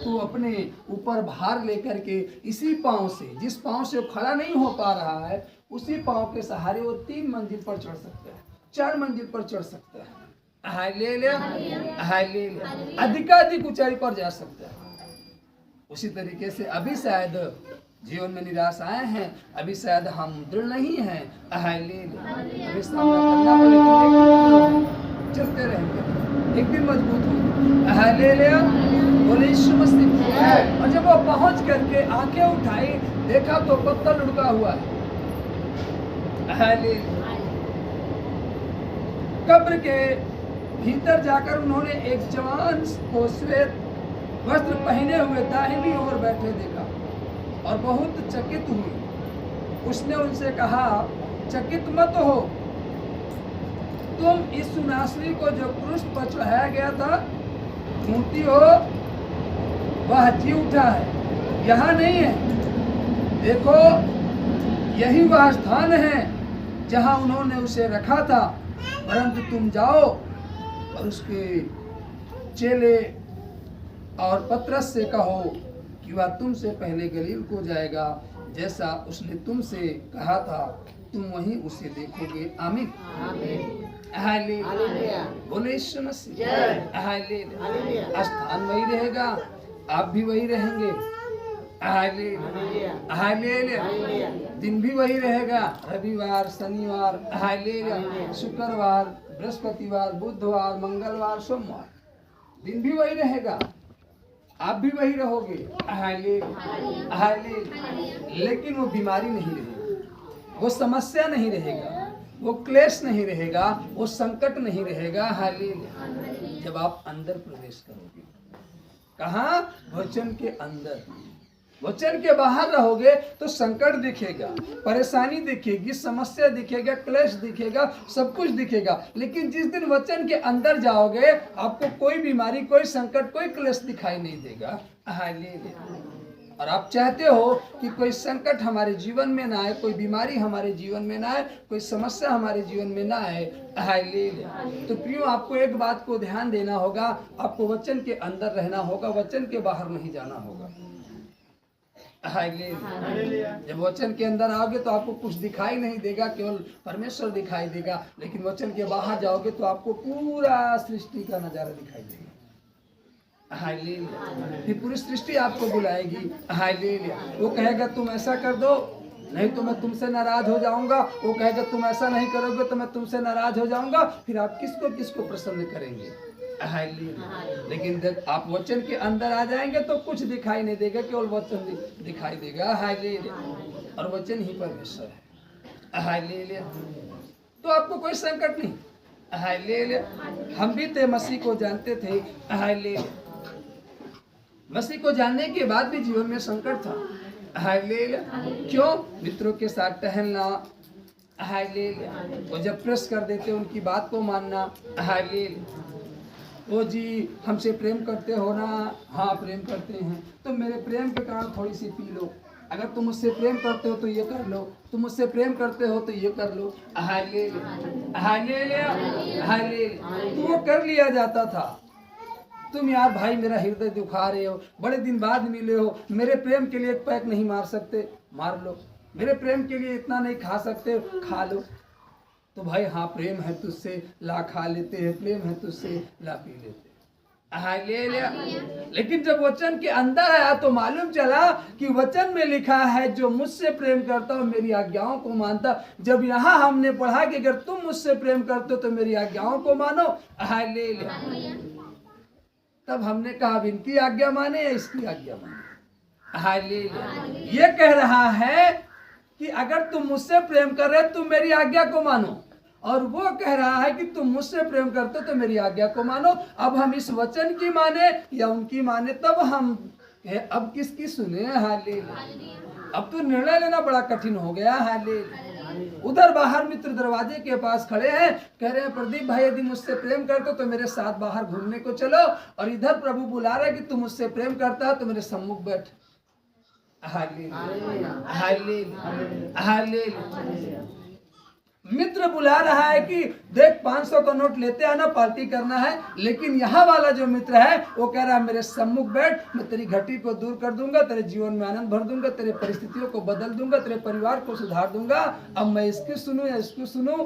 तू अपने ऊपर भार लेकर के इसी पाँव से, जिस पाँव से वो खड़ा नहीं हो पा रहा है, उसी पाँव के सहारे वो 3 मंजिल पर चढ़ सकता है, 4 मंजिल पर चढ़ सकता है। हाय ले लिया। हाय ले लिया। अधिकाधिक ऊंचाई पर जा सकता है। उसी तरीके से अभी शायद जीवन में निराशाएं हैं, अभी शायद हम दृढ़ नहीं हैं। हाय ले लिया। अभी सामना करना पड़ेगा, चलते रहेंगे, एक दिन मजबूत होंगे। हाय ले लिया। बोले यीशु मसीह। और जब वो पहुंच करके आंखें उठाई, देखा तो पत्थर लुढ़का हुआ है। कब्र के भीतर जाकर उन्होंने एक जवान को श्वेत वस्त्र पहने हुए दाहिनी ओर बैठे देखा और बहुत चकित हुई। उसने उनसे कहा, चकित मत हो, तुम इस सुनासरी को जो क्रूस पर चढ़ाया गया था ढूंढती हो, वह जी उठा है, यहाँ नहीं है। देखो, यही वह स्थान है जहां उन्होंने उसे रखा था, परंतु तुम जाओ और उसके चेले और पतरस से कहो कि वह तुमसे पहले गलील को जाएगा, जैसा उसने तुमसे कहा था, तुम वहीं उसे देखोगे। आमीन। हालेलुया। बोले यीशु मसीह। हालेलुया। स्थान वही रहेगा, आप भी वही रहेंगे। हालेलुया। दिन भी वही रहेगा, रविवार, शनिवार, हालेलुया, शुक्रवार, बृहस्पतिवार, बुधवार, मंगलवार, सोमवार, दिन भी वही रहेगा, आप भी वही रहोगे। हालेलुया। हालेलुया। लेकिन वो बीमारी नहीं रहेगी, वो समस्या नहीं रहेगा, वो क्लेश नहीं रहेगा, वो संकट नहीं रहेगा। हालेलुया। जब आप अंदर प्रवेश करोगे, कहाँ? वचन के अंदर। वचन के बाहर रहोगे तो संकट दिखेगा, परेशानी दिखेगी, समस्या दिखेगा, क्लेश दिखेगा, सब कुछ दिखेगा। लेकिन जिस दिन वचन के अंदर जाओगे, आपको कोई बीमारी, कोई संकट, कोई क्लेश दिखाई नहीं देगा। हालेलुया। और आप चाहते हो कि कोई संकट हमारे जीवन में ना आए, कोई बीमारी हमारे जीवन में ना आए, कोई समस्या हमारे जीवन में ना आए। हालेलुया। तो प्रियो, आपको एक बात को ध्यान देना होगा, आपको वचन के अंदर रहना होगा, वचन के बाहर नहीं जाना होगा। हालेलुया। जब वचन के अंदर आओगे तो आपको कुछ दिखाई नहीं देगा, केवल परमेश्वर दिखाई देगा। लेकिन वचन के बाहर जाओगे तो आपको पूरा सृष्टि का नजारा दिखाई देगा। हालेलुया। फिर पूरी सृष्टि आपको बुलाएगी। हालेलुया। वो कहेगा तुम ऐसा कर दो, नहीं तो मैं तुमसे नाराज हो जाऊंगा। वो कहेगा तुम ऐसा नहीं करोगे तो मैं तुमसे नाराज हो जाऊंगा। फिर आप किसको किसको प्रसन्न करेंगे। लेकिन जब आप वचन के अंदर आ जाएंगे तो कुछ दिखाई नहीं देगा, केवल वचन दिखाई देगा। हालेलुया। और वचन ही परमेश्वर है। हालेलुया। तो आपको कोई संकट नहीं। हालेलुया। हम भी थे, मसीह को जानते थे। हालेलुया। मसीह को जानने के बाद भी जीवन में संकट था। हालेलुया। क्यों? मित्रों के साथ टहलना। हालेलुया। वो जब प्रेस कर देते उनकी बात को मानना। हालेलुया। वो जी हमसे प्रेम करते हो ना? हाँ प्रेम करते हैं। तो मेरे प्रेम के कारण थोड़ी सी पी लो। अगर तुम मुझसे प्रेम करते हो तो ये कर लो, तुम मुझसे प्रेम करते हो तो ये कर लो। हालेलुया। हालेलुया। हालेलुया। तो वो कर लिया जाता था। तुम यार भाई मेरा हृदय दुखा रहे हो, बड़े दिन बाद मिले हो, मेरे प्रेम के लिए एक पैक नहीं मार सकते? मार लो। मेरे प्रेम के लिए इतना नहीं खा सकते? खा लो। तो भाई हाँ प्रेम है तुझसे, ला खा लेते हैं, प्रेम है तुझसे, ला पी लेते। हाँ, ले लिया। लेकिन जब वचन के अंदर आया तो मालूम चला कि वचन में लिखा है जो मुझसे प्रेम करता हो मेरी आज्ञाओं को मानता। जब यहाँ हमने पढ़ा कि अगर तुम मुझसे प्रेम करते हो तो मेरी आज्ञाओं को मानो, हाँ ले लिया। तब हमने कहा अब इनकी आज्ञा माने या इसकी आज्ञा माने, हाँ ले लिया। ये कह रहा है कि अगर तुम मुझसे प्रेम कर रहे तुम मेरी आज्ञा को मानो, और वो कह रहा है कि तुम मुझसे प्रेम करते हो तो मेरी आज्ञा को मानो। अब हम इस वचन की माने या उनकी माने, तब हम अब किसकी सुने, हाँ ले ले। अब तो निर्णय लेना बड़ा कठिन हो गया, हाँ ले ले। उधर बाहर मित्र दरवाजे के पास खड़े हैं, कह रहे हैं प्रदीप भाई यदि मुझसे प्रेम करते हो तो मेरे साथ बाहर घूमने को चलो। और इधर प्रभु बुला रहे कि तू मुझसे प्रेम करता है तो मेरे सम्मुख बैठ, हाँ ले ले, हाँ ले ले, हाँ ले ले। मित्र बुला रहा है कि देख 500 का नोट लेते आना, पार्टी करना है। लेकिन यहाँ वाला जो मित्र है वो कह रहा है मेरे सम्मुख बैठ, मैं तेरी घटी को दूर कर दूंगा, तेरे जीवन में आनंद भर दूंगा, तेरे परिस्थितियों को बदल दूंगा, तेरे परिवार को सुधार दूंगा। अब मैं इसकी सुनूं या इसको सुनूं,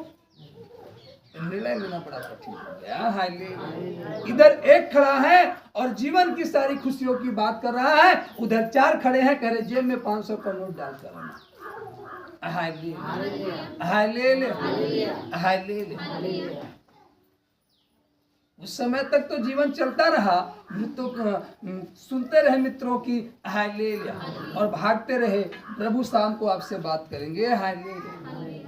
निर्णय लेना बड़ा कठिन हो गया, हाँ ले। इधर एक खड़ा है और जीवन की सारी खुशियों की बात कर रहा है, उधर 4 खड़े हैं, कह रहे जेब में 500 का नोट डाल कर आना, हाँ ले ले, हाँ ले ले। उस समय तक तो जीवन चलता रहा, तो सुनते रहे मित्रों की, हाँ ले लिया, और भागते रहे प्रभु शाम को आपसे बात करेंगे, हाँ ले ले।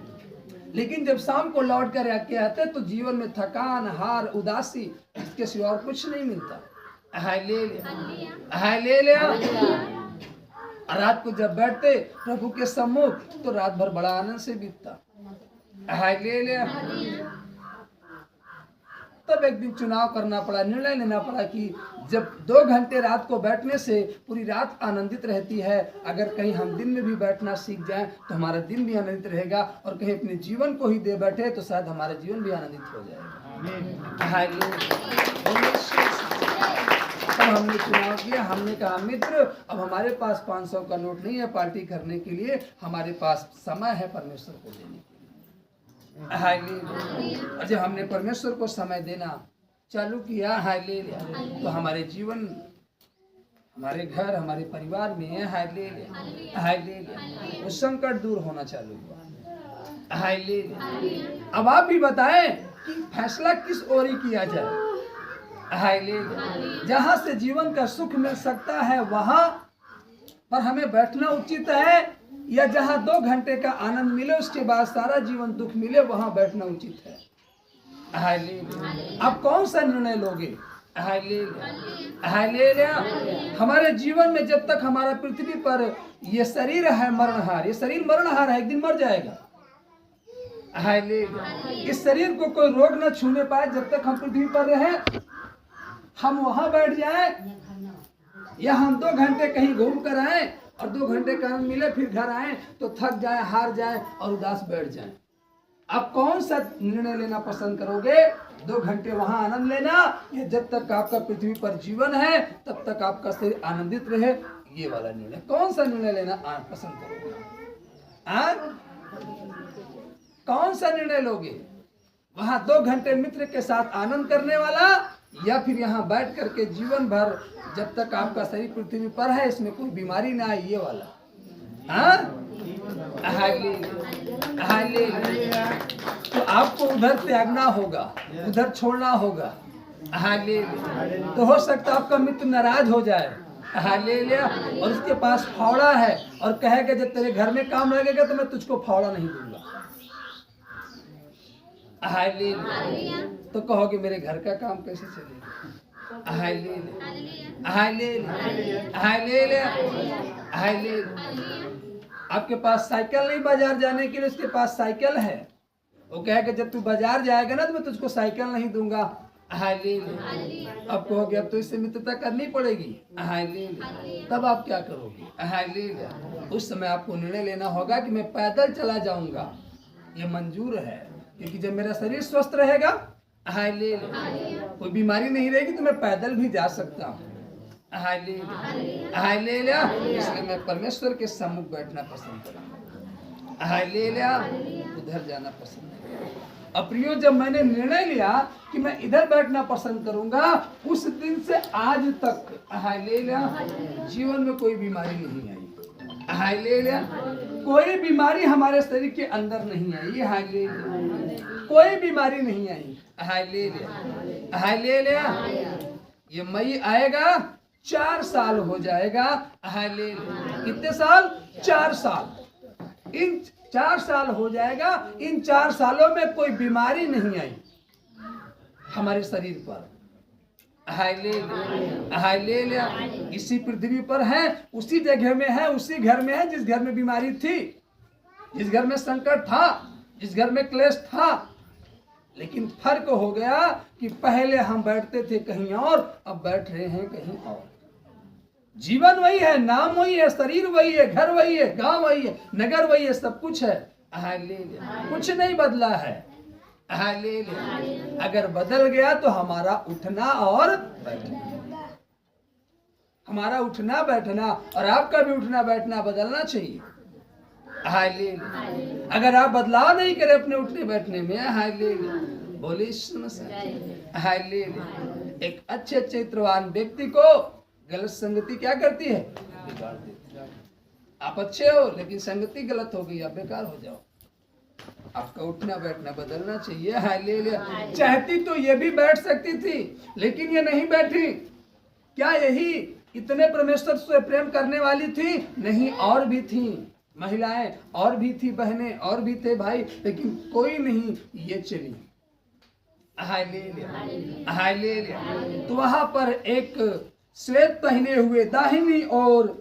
लेकिन जब शाम को लौट कर आके आते तो जीवन में थकान, हार, उदासी, इसके सिवा और कुछ नहीं मिलता, हाँ ले लिया, हाँ ले लिया। रात को जब बैठते प्रभु के सम्मुख तो रात भर बड़ा आनंद से बीतता, हाँ ले लिया। तब एक दिन चुनाव करना पड़ा, निर्णय लेना पड़ा कि जब 2 घंटे रात को बैठने से पूरी रात आनंदित रहती है, अगर कहीं हम दिन में भी बैठना सीख जाएं तो हमारा दिन भी आनंदित रहेगा, और कहीं अपने जीवन को ही दे बैठे तो शायद हमारा जीवन भी आनंदित हो जाएगा। तब हमने चुनाव किया, हमने कहा मित्र अब हमारे पास 500 का नोट नहीं है पार्टी करने के लिए, हमारे पास समय है परमेश्वर को देने के लिए, हाँ ले। जब हमने परमेश्वर को समय देना चालू किया, हाँ ले लिया, तो हमारे जीवन, हमारे घर, हमारे परिवार में, हाँ ले लिया, हाँ ले लिया, वो संकट दूर होना चालू हुआ, हाँ ले लिया। अब आप भी बताएं कि फैसला किस ओर ही किया जाए, हाँ ले लिया। जहाँ से जीवन का सुख मिल सकता है वहां पर हमें बैठना उचित है, या जहाँ 2 घंटे का आनंद मिले उसके बाद सारा जीवन दुख मिले वहां बैठना उचित है, हाँ ले लिया। अब कौन सा निर्णय लोगे, हाँ ले लिया, हाँ ले लिया। हमारे जीवन में जब तक हमारा पृथ्वी पर ये शरीर है मरणहार, ये शरीर मरणहार है, एक दिन मर जाएगा, हाँ ले लिया। इस शरीर को कोई रोग न छूने पाए जब तक हम पृथ्वी पर रहे। हम वहां बैठ जाए या हम 2 घंटे कहीं घूम कर आए और 2 घंटे का आनंद मिले फिर घर आए तो थक जाए, हार जाए और उदास बैठ जाए। आप कौन सा निर्णय लेना पसंद करोगे, 2 घंटे वहां आनंद लेना, या जब तक आपका पृथ्वी पर जीवन है तब तक आपका शरीर आनंदित रहे, ये वाला निर्णय, कौन सा निर्णय लेना पसंद करोगे, कौन सा निर्णय लोगे? वहां 2 घंटे मित्र के साथ आनंद करने वाला, या फिर यहाँ बैठ करके जीवन भर जब तक आपका शरीर पृथ्वी पर है इसमें कोई बीमारी ना आए, ये वाला, तो आपको उधर त्यागना होगा, उधर छोड़ना होगा, तो हो सकता है आपका मित्र नाराज हो जाए, ले लिया, और उसके पास फावड़ा है और कहेगा जब तेरे घर में काम लगेगा तो मैं तुझको फावड़ा नहीं दूंगा, ले लिया। तो कहोगे मेरे घर का काम कैसे चलेगा, ले आपके पास साइकिल नहीं बाजार जाने के लिए, उसके पास साइकिल है, वो कहेगा जब तू बाजार जाएगा ना तो मैं तुझको साइकिल नहीं दूंगा, ले ले। अब कहोगे अब तो इससे मित्रता करनी पड़ेगी, ले ले। तब आप क्या करोगे, ले ले। उस समय आपको निर्णय लेना होगा कि मैं पैदल चला जाऊंगा, ये मंजूर है, क्योंकि जब मेरा शरीर स्वस्थ रहेगा, ले ले, कोई बीमारी नहीं रहेगी तो मैं पैदल भी जा सकता हूँ, ले लिया। इसलिए मैं परमेश्वर के सम्मुख बैठना पसंद करूँगा, ले लिया, उधर जाना पसंद नहीं। प्रियो, जब मैंने निर्णय लिया कि मैं इधर बैठना पसंद करूंगा, उस दिन से आज तक हालेलुया जीवन में कोई बीमारी नहीं आई। हालेलुया कोई बीमारी हमारे शरीर के अंदर नहीं आई। हालेलुया कोई बीमारी नहीं आई। हालेलुया हालेलुया ये मई आएगा 4 साल हो जाएगा। हालेलुया कितने साल? 4 साल। इन 4 साल हो जाएगा। इन 4 सालों में कोई बीमारी नहीं आई हमारे शरीर पर। हालेलुया हालेलुया इसी पृथ्वी पर है, उसी जगह में है, उसी घर में है जिस घर में बीमारी थी, जिस घर में संकट था, जिस घर में क्लेश था। लेकिन फर्क हो गया कि पहले हम बैठते थे कहीं और, अब बैठ रहे हैं कहीं और। जीवन वही है, नाम वही है, शरीर वही है, घर वही है, गांव वही है, नगर वही है, सब कुछ है। हालेलुया कुछ नहीं बदला है। हालेलुया अगर बदल गया तो हमारा उठना और बैठना, हमारा उठना बैठना और आपका भी उठना बैठना बदलना चाहिए। हालेलुया अगर आप बदलाव नहीं करें अपने उठने बैठने में, हालेलुया बोले हालेलुया एक अच्छे चरित्रवान व्यक्ति को गलत संगति क्या करती है? बिगाड़ देती है। आप अच्छे हो लेकिन संगति गलत हो गई, आप बेकार हो जाओ। आपका उठना बैठना बदलना चाहिए। हालेलुया चाहती तो ये भी बैठ सकती थी लेकिन ये नहीं बैठी। क्या यही इतने परमेश्वर से प्रेम करने वाली थी? नहीं, और भी थी महिलाएं, और भी थी बहनें, और भी थे भाई, लेकिन कोई नहीं, ये चली। हालेलुया हालेलुया तो वहां पर एक श्वेत पहने हुए दाहिनी ओर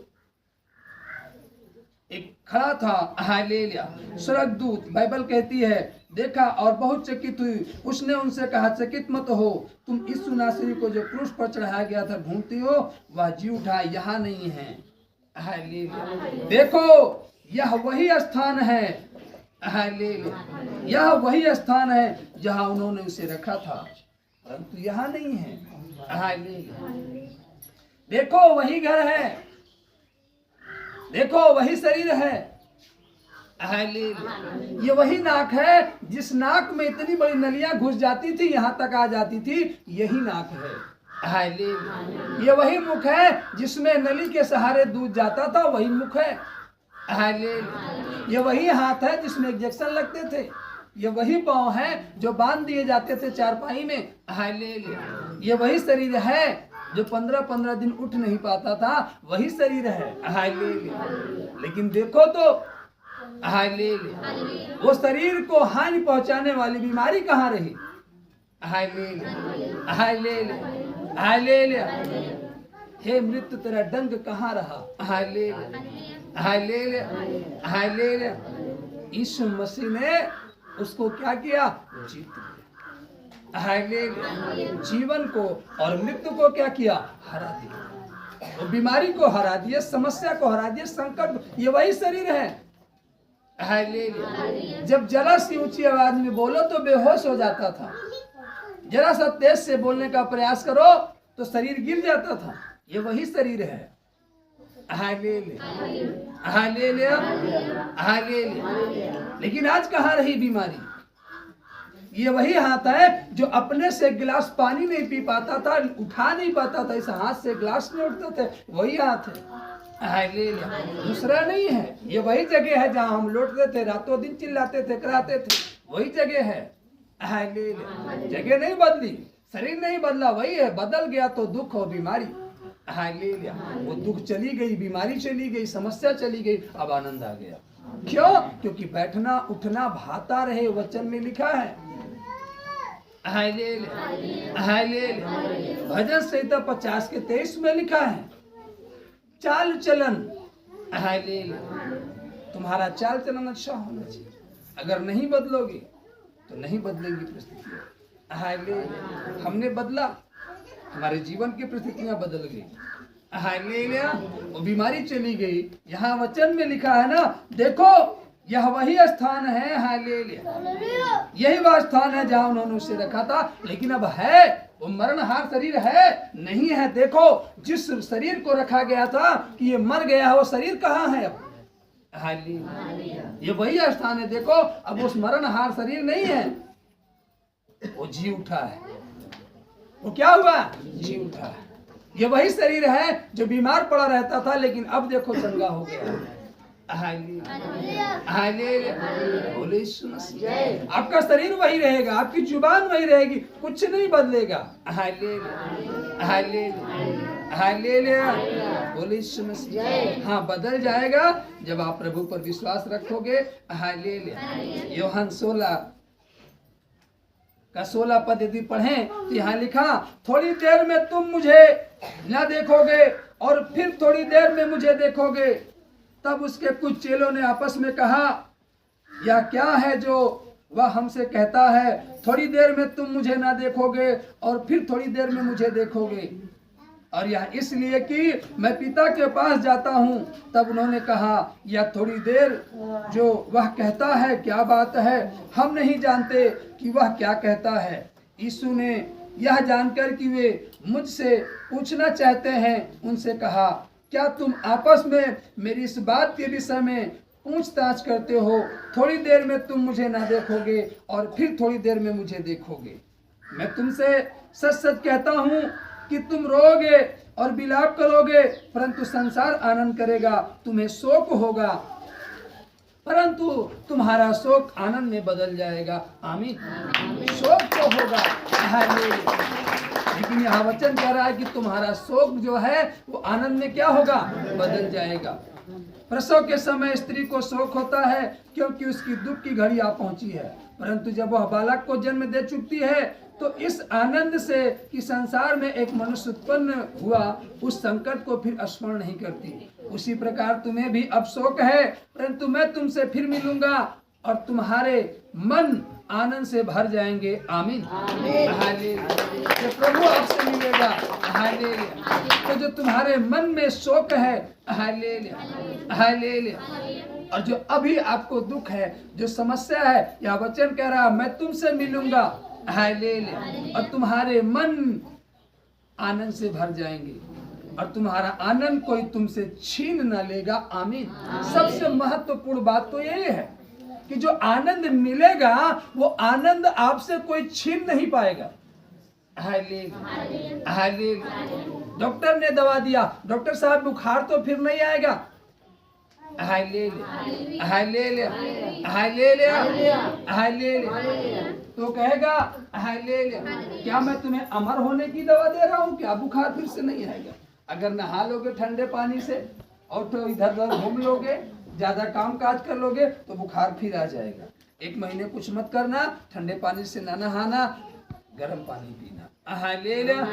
एक खड़ा था। हालेलुया स्वर्गदूत, बाइबल कहती है, देखा और बहुत चकित हुई। उसने उनसे कहा, चकित मत हो, तुम यीशु नासरी को जो क्रूस पर चढ़ाया गया था ढूंढती हो, वह जी उठा, यहाँ नहीं है। हालेलुया देखो यह वही स्थान है। हालेलुया यह वही स्थान है जहां उन्होंने उसे रखा था, परंतु यहाँ नहीं है। हालेलुया देखो वही घर है, देखो वही शरीर है। हालेलुया ये वही नाक है जिस नाक में इतनी बड़ी नलियां घुस जाती थी, यहाँ तक आ जाती थी, यही नाक है। हालेलुया ये वही मुख है जिसमें नली के सहारे दूध जाता था, वही मुख है। हालेलुया ये वही हाथ है जिसमें इंजेक्शन लगते थे, ये वही पांव है जो बांध दिए जाते थे चारपाई में। हालेलुया ये वही शरीर है जो 15-15 दिन उठ नहीं पाता था, वही शरीर है। हालेलुया लेकिन देखो तो हालेलुया वो शरीर को हानि पहुंचाने वाली बीमारी कहाँ रही? हालेलुया हालेलुया हालेलुया हे मृत्यु तेरा डंक कहाँ रहा? हालेलुया हालेलुया हालेलुया यीशु मसीह ने उसको क्या किया? जीत लिया। हालेलुया जीवन को और मृत्यु को क्या किया? हरा दिया। वो बीमारी को हरा दिया, समस्या को हरा दिया, संकट, ये वही शरीर है। हालेलुया जब जरा सी ऊंची आवाज में बोलो तो बेहोश हो जाता था, जरा सा तेज से बोलने का प्रयास करो तो शरीर गिर जाता था, ये वही शरीर है। हालेलुया हालेलुया हालेलुया लेकिन आज कहाँ रही बीमारी? ये वही हाथ है जो अपने से गिलास पानी नहीं पी पाता था, उठा नहीं पाता था, इस हाथ से गिलास नहीं उठते थे, वही हाथ है। हालेलुया दूसरा नहीं है। ये वही जगह है जहाँ हम लौटते थे, रातों दिन चिल्लाते थे, कराते थे, वही जगह है। हालेलुया जगह नहीं बदली, शरीर नहीं बदला, वही है। बदल गया तो दुख और बीमारी। हालेलुया वो दुख चली गई, बीमारी चली गई, समस्या चली गई, अब आनंद आ गया। क्यों? क्योंकि बैठना उठना भाता रहे, वचन में लिखा है। हालेलुया हालेलुया भजन संहिता 50 के 23 में लिखा है, चाल चलन। हालेलुया तुम्हारा चाल चलन अच्छा होना चाहिए। अगर नहीं बदलोगे तो नहीं बदलेंगी परिस्थितियां। हालेलुया हमने बदला, हमारे जीवन की परिस्थितियां बदल गई। हालेलुया वो बीमारी चली गई। यहाँ वचन में लिखा है ना, देखो यह वही स्थान है। हालेलुया यही वह स्थान है जहाँ उन्होंने उसे रखा था, लेकिन अब है वो मरणहार शरीर है नहीं है। देखो जिस शरीर को रखा गया था कि ये मर गया है, वो शरीर कहाँ है अब? हालेलुया ये वही स्थान है। देखो अब उस मरणहार शरीर नहीं है। वो जी उठा है। वो क्या हुआ? जी उठा है। ये वही शरीर है जो बीमार पड़ा रहता था, लेकिन अब देखो चंगा हो गया। बोले यीशु मसीह। आपका शरीर वही रहेगा, आपकी जुबान वही रहेगी, कुछ नहीं बदलेगा। हालेलुया, बोले यीशु मसीह। हाँ, बदल जाएगा जब आप प्रभु पर विश्वास रखोगे। हालेलुया। यूहन्ना 16 का 16 पद यदि पढ़ें तो यहाँ लिखा, थोड़ी देर में तुम मुझे न देखोगे और फिर थोड़ी देर में मुझे देखोगे। तब उसके कुछ चेलों ने आपस में कहा, यह क्या है जो वह हमसे कहता है, थोड़ी देर में तुम मुझे ना देखोगे और फिर थोड़ी देर में मुझे देखोगे, और यह इसलिए कि मैं पिता के पास जाता हूँ। तब उन्होंने कहा, यह थोड़ी देर जो वह कहता है क्या बात है, हम नहीं जानते कि वह क्या कहता है। यीशु ने यह जानकर कि वे मुझसे पूछना चाहते हैं, उनसे कहा, क्या तुम आपस में मेरी इस बात के विषय में पूछताछ करते हो? थोड़ी देर में तुम मुझे ना देखोगे और फिर थोड़ी देर में मुझे देखोगे। मैं तुमसे सच सच कहता हूँ कि तुम रोओगे और विलाप करोगे, परंतु संसार आनंद करेगा। तुम्हें शोक होगा, परंतु तुम्हारा शोक आनंद में बदल जाएगा। आमीन। शोक तो होगा, लेकिन यह वचन कह रहा है कि तुम्हारा शोक जो है वो आनंद में क्या होगा? बदल जाएगा। प्रसव के समय स्त्री को शोक होता है क्योंकि उसकी दुख की घड़ी आ पहुंची है, परंतु जब वह बालक को जन्म दे चुकती है तो इस आनंद से कि संसार में एक मनुष्य उत्पन्न हुआ, उस संकट को फिर स्मरण नहीं करती। उसी प्रकार तुम्हें भी अब शोक है, परंतु मैं तुमसे फिर मिलूंगा और तुम्हारे मन आनंद से भर जाएंगे। आमीन। हालेलुया। प्रभु आपसे मिलेगा। हालेलुया। तो जो तुम्हारे मन में शोक है, हालेलुया हालेलुया, और जो अभी आपको दुख है, जो समस्या है, यह वचन कह रहा है, मैं तुमसे मिलूंगा। हालेलुया। और तुम्हारे मन आनंद से भर जाएंगे और तुम्हारा आनंद कोई तुमसे छीन न लेगा। आमीन। सबसे महत्वपूर्ण बात तो यही है कि जो आनंद मिलेगा वो आनंद आपसे कोई छीन नहीं पाएगा। Hallelujah hallelujah. डॉक्टर ने दवा दिया, डॉक्टर साहब बुखार तो फिर नहीं आएगा। Hallelujah hallelujah hallelujah hallelujah. तो कहेगा, हालेलुया, क्या मैं तुम्हें अमर होने की दवा दे रहा हूँ? क्या बुखार फिर से नहीं आएगा? अगर नहा लोगे ठंडे पानी से और तो इधर उधर घूम लोगे, ज्यादा काम काज कर लोगे तो बुखार फिर आ जाएगा। 1 महीने कुछ मत करना, ठंडे पानी से ना नहाना, गर्म पानी पीना। Hallelujah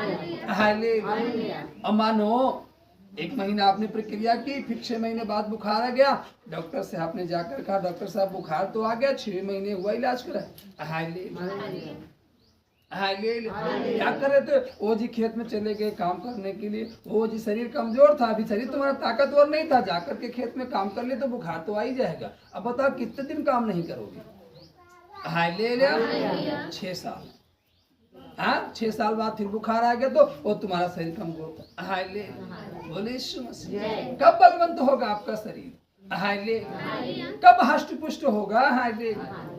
hallelujah. और मानो 1 महीना आपने प्रक्रिया की, फिर 6 महीने बाद बुखार आ गया, डॉक्टर से आपने जाकर कहा, डॉक्टर साहब बुखार तो आ गया, 6 महीने हुआ इलाज करा। Hallelujah hallelujah. क्या करे थे? वो जी खेत में चले गए काम करने के लिए, वो जी शरीर कमजोर था, अभी शरीर तुम्हारा ताकतवर नहीं था, जाकर के खेत में काम कर ले तो बुखार तो आ ही जाएगा। अब बताओ कितने दिन काम नहीं करोगे? हालेलुया। 6 साल। हाँ, 6 साल बाद फिर बुखार आ गया तो वो तुम्हारा शरीर कमजोर था। हालेलुया। बोले यीशु मसीह। कब बलवंत होगा आपका शरीर? हालेलुया। कब हष्ट पुष्ट होगा? हालेलुया।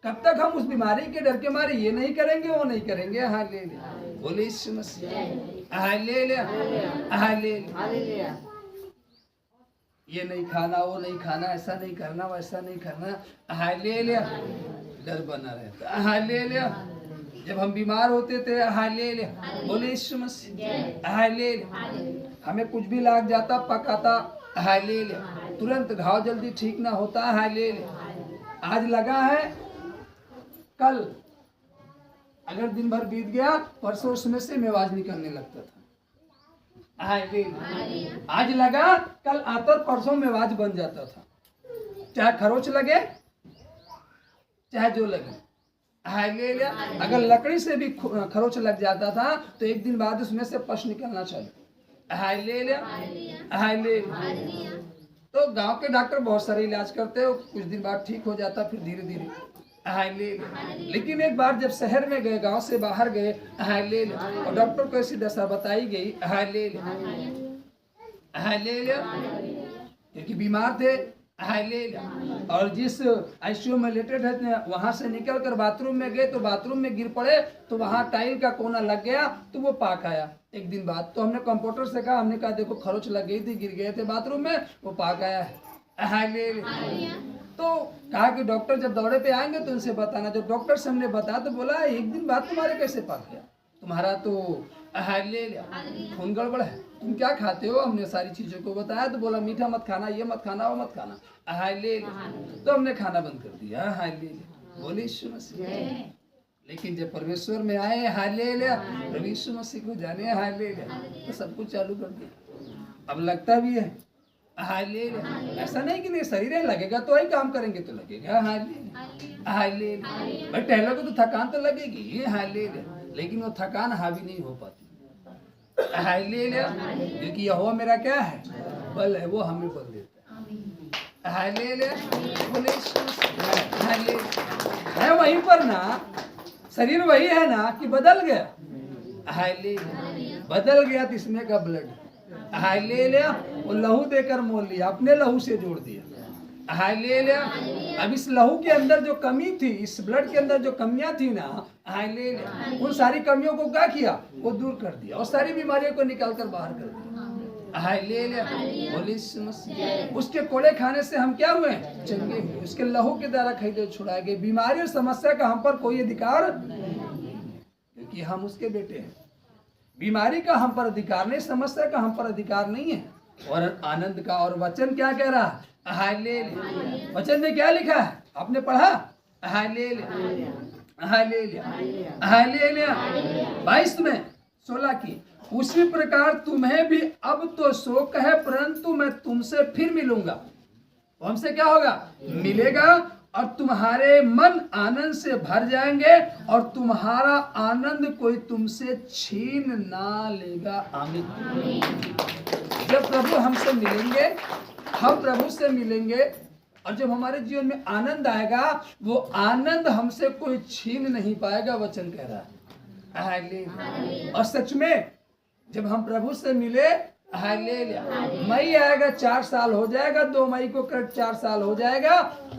कब तक हम उस बीमारी के डर के मारे ये नहीं करेंगे, वो नहीं करेंगे। हालेलुया। बोले यीशु मसीह। Hallelujah hallelujah. ये नहीं खाना, वो नहीं खाना, ऐसा नहीं करना, वैसा नहीं करना। हालेलुया। डर बना रहता। हालेलुया। जब हम बीमार होते थे, हालेलुया, बोले यीशु मसीह। हालेलुया। हमें कुछ भी लग जाता, पकाता, हालेलुया, तुरंत घाव जल्दी ठीक ना होता। हालेलुया। आज लगा है, कल अगर दिन भर बीत गया, परसों उसमें से मेवाज निकलने लगता था। हालेलुया। आज लगा, कल आता, परसों मेवाज बन जाता था, चाहे खरोच लगे चाहे जो लगे। हालेलुया। अगर लकड़ी से भी खरोच लग जाता था तो एक दिन बाद उसमें से पश निकलना चाहिए। Hallelujah hallelujah. तो गांव के डॉक्टर बहुत सारे इलाज करते हो, कुछ दिन बाद ठीक हो जाता, फिर धीरे धीरे। हालेलुया। लेकिन एक बार जब शहर में गए, गांव से बाहर गए, हालेलुया, और डॉक्टर को ऐसी दशा बताई गई, हालेलुया हालेलुया, क्योंकि बीमार थे, हालेलुया। और जिस आईसीयू में लेटे थे वहां से निकल कर बाथरूम में गए तो बाथरूम में गिर पड़े तो वहां टाइल का कोना लग गया तो वो पाक आया। एक दिन बाद तो हमने कंप्यूटर से कहा, हमने कहा देखो खरोच लग गई थी, गिर गए थे बाथरूम में, वो पाक आया है। हालेलुया। तो कहा कि डॉक्टर जब दौरे पे आएंगे तो उनसे बताना। जब डॉक्टर से हमने बताया तो बोला एक दिन बाद तुम्हारे कैसे पाक गया, तुम्हारा तो हालेलुया खून गड़बड़ है, तुम क्या खाते हो। हमने सारी चीजों को बताया तो बोला मीठा मत खाना, ये मत खाना, वो मत खाना। हालेलुया। तो हमने खाना बंद कर दिया। हालेलुया। बोले यीशु मसीह। लेकिन जब परमेश्वर में आए हालेलुया, प्रभु यीशु मसीह को जाने हालेलुया, तो सब कुछ चालू कर दिया। अब लगता भी है हालेलुया। ऐसा नहीं कि नहीं शरीर है लगेगा तो ही काम करेंगे तो लगेगा। हालेलुया। हालेलुया। भाई टहलों को तो थकान तो लगेगी ये हालेलुया, लेकिन वो थकान हावी नहीं हो पाती। हालेलुया। क्योंकि यहोवा मेरा क्या है, बल है, वो हमें बल देता है। हालेलुया। बोले हालेलुया। है वहीं पर ना, शरीर वही है ना कि बदल गया। हालेलुया। बदल गया तो इसमें का ब्लड हालेलुया, वो लहू देकर मोल लिया, अपने लहू से जोड़ दिया। हालेलुया। अब इस लहू के अंदर जो कमी थी, इस ब्लड के अंदर जो कमियां थी ना, हालेलुया, उन सारी कमियों को क्या किया, वो दूर कर दिया और सारी बीमारियों को निकाल कर बाहर कर दिया। हालेलुया। बोले यीशु मसीह। उसके कोड़े खाने से हम क्या हुए, चंगे हुए। उसके लहू के द्वारा खरीदे छुड़ाए गए। बीमारी और समस्या का हम पर कोई अधिकार नहीं, क्योंकि हम उसके बेटे हैं। बीमारी का हम पर अधिकार नहीं, समस्या का हम पर अधिकार नहीं है। और आनंद का। और वचन क्या कह रहा है, हालेलुया। वचन में क्या लिखा है, आपने पढ़ा, हालेलुया। हालेलुया। हालेलुया। 22 में 16 की, उसी प्रकार तुम्हें भी अब तो शोक है, परंतु मैं तुमसे फिर मिलूंगा। हमसे क्या होगा, मिलेगा, और तुम्हारे मन आनंद से भर जाएंगे और तुम्हारा आनंद कोई तुमसे छीन ना लेगा। आमीन। जब प्रभु हमसे मिलेंगे, हम प्रभु से मिलेंगे, और जब हमारे जीवन में आनंद आएगा, वो आनंद हमसे कोई छीन नहीं पाएगा। वचन कह रहा है हालेलुया। और सच में जब हम प्रभु से मिले, हालेलुया, मई आएगा 4 साल हो जाएगा, 2 मई को करेक्ट 4 साल हो जाएगा।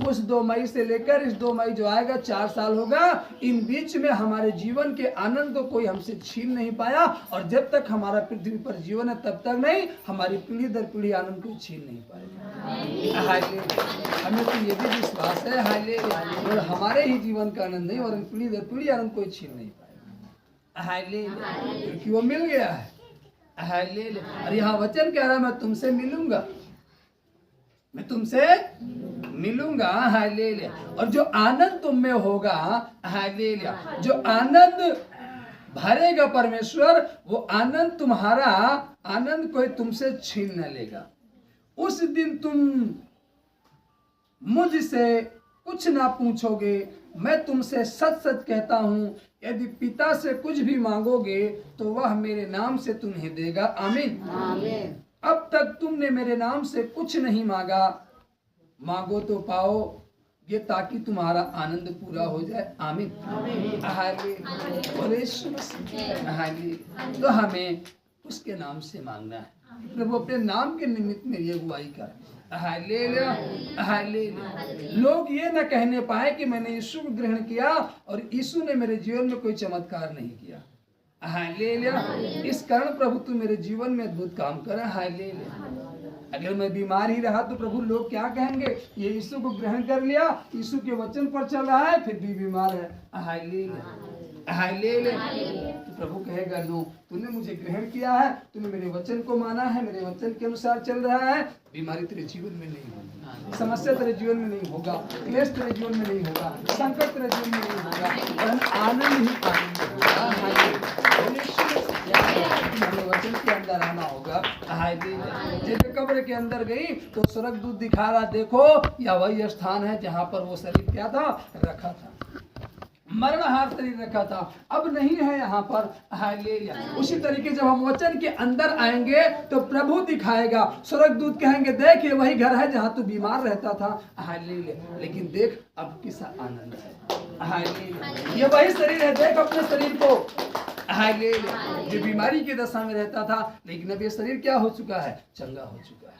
उस 2 मई से लेकर इस 2 मई जो आएगा 4 साल होगा। इन बीच में हमारे जीवन के आनंद को कोई हमसे छीन नहीं पाया, और जब तक हमारा पृथ्वी पर जीवन है तब तक नहीं, हमारी पीढ़ी दर पीढ़ी आनंद को छीन नहीं पाएगा। हालेलुया। हमें तो ये भी विश्वास है हालेलुया, और हमारे ही जीवन का आनंद नहीं, और पीढ़ी दर पीढ़ी आनंद कोई छीन नहीं पाएगा। हालेलुया। क्योंकि वो मिल गया है। हालेलुया। और यहाँ वचन कह रहा है मैं तुमसे मिलूंगा, मैं तुमसे मिलूंगा। हालेलुया। और जो आनंद तुम में होगा, हालेलुया, जो आनंद भरेगा परमेश्वर, वो आनंद तुम्हारा आनंद कोई तुमसे छीन न लेगा। उस दिन तुम मुझसे कुछ ना पूछोगे। मैं तुमसे सच सच कहता हूँ, यदि पिता से कुछ भी मांगोगे तो वह मेरे नाम से तुम्हें देगा। आमीन। आमीन। अब तक तुमने मेरे नाम से कुछ नहीं मांगा, मांगो तो पाओ, ये ताकि तुम्हारा आनंद पूरा हो जाए। आमीन। तो हमें उसके नाम से मांगना है। प्रभु अपने नाम के निमित्त मेरी अगुवाई कर। हालेलुया। हालेलुया। लोग ये न कहने पाए कि मैंने यीशु को ग्रहण किया और यीशु ने मेरे जीवन में कोई चमत्कार नहीं किया। हालेलुया। इस कारण प्रभु तू मेरे जीवन में अद्भुत काम कर। हालेलुया। अगर मैं बीमार ही रहा तो प्रभु लोग क्या कहेंगे, ये यीशु को ग्रहण कर लिया, यीशु के वचन पर चल रहा है, फिर भी बीमार है। हालेलुया। हालेलुया। तो प्रभु कहेगा नो, तूने मुझे ग्रहण किया है, तूने मेरे वचन को माना है, मेरे वचन के अनुसार चल रहा है, बीमारी तेरे जीवन में नहीं होगी, समस्या तेरे जीवन में नहीं होगा, क्लेश तेरे जीवन में नहीं होगा, संकट तेरे जीवन में नहीं होगा, और आनंद ही आनंद होगा। मेरे वचन के अंदर आना होगा। जब कब्र के अंदर गई तो स्वर्गदूत दिखा रहा, देखो यह वही स्थान है जहाँ पर वो शरीर क्या था, रखा था, मरणहार शरीर रखा था, अब नहीं है यहाँ पर। हालेलुया। उसी तरीके जब हम वचन के अंदर आएंगे तो प्रभु दिखाएगा, स्वर्गदूत कहेंगे देख ये वही घर है जहाँ तू बीमार रहता था। हालेलुया। लेकिन देख अब किसा आनंद है। हालेलुया। ये वही शरीर है, देख अपने शरीर को। हालेलुया। जो बीमारी की दशा में रहता था, लेकिन अब ये शरीर क्या हो चुका है, चंगा हो चुका है।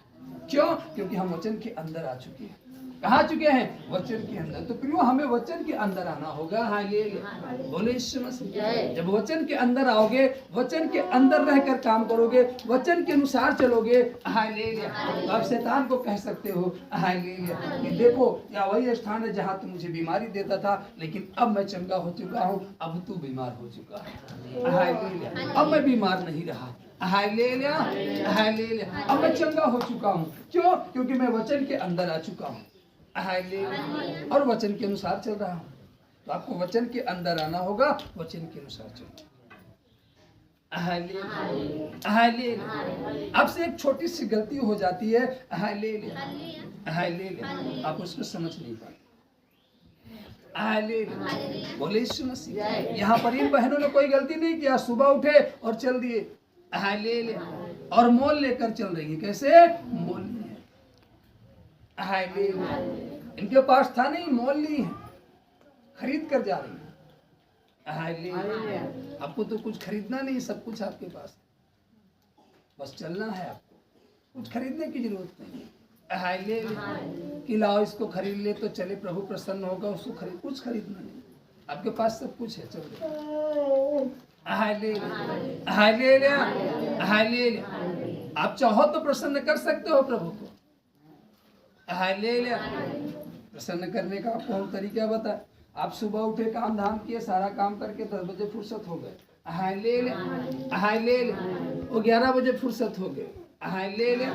क्यों? क्योंकि हम वचन के अंदर आ चुके हैं। कहाँ आ चुके हैं? वचन के अंदर। तो प्रियो हमें वचन के अंदर आना होगा। हालेलुया, बोले यीशु मसीह। जब वचन के अंदर आओगे, वचन के अंदर रहकर काम करोगे, वचन के अनुसार चलोगे, हालेलुया, तो आप शैतान को कह सकते हो हालेलुया कि देखो या वही स्थान है जहाँ तू मुझे बीमारी देता था, लेकिन अब मैं चंगा हो चुका हूँ, अब तू बीमार हो चुका है। हालेलुया, अब मैं बीमार नहीं रहा। हालेलुया, हालेलुया, अब मैं चंगा हो चुका हूँ। क्यों? क्योंकि मैं वचन के अंदर आ चुका हूँ। हालेलुया, और वचन के अनुसार चल रहा हूँ। तो आपको वचन के अंदर आना होगा, वचन के अनुसार चलो। Hallelujah, hallelujah. आपसे एक छोटी सी गलती हो जाती है, हालेलुया, हालेलुया, आप उसको समझ नहीं पाते। हालेलुया, बोले यीशु मसीह। यहाँ पर इन बहनों ने कोई गलती नहीं किया, सुबह उठे और चल दिए। हालेलुया, और मोल लेकर चल रही है। कैसे? मोल लिए। हालेलुया, इनके पास था नहीं, मोल ली है, खरीद कर जा रही है। हालेलुया, आपको तो कुछ खरीदना नहीं, सब कुछ आपके पास, बस चलना है। आपको कुछ खरीदने की जरूरत नहीं है। हालेलुया, कि लाओ इसको खरीद ले तो चले, प्रभु प्रसन्न होगा, उसको खरीद, कुछ खरीदना नहीं, आपके पास सब कुछ है। चलो। हालेलुया, हालेलुया, हालेलुया, आप चाहो तो प्रसन्न कर सकते हो प्रभु को। हालेलुया, प्रसन्न करने का आपको हम तरीका बता। आप सुबह उठे, काम धाम किए, सारा काम करके 10 बजे फुर्सत हो गए। हालेलुया, हालेलुया, वो 11 बजे फुर्सत हो गए। हालेलुया,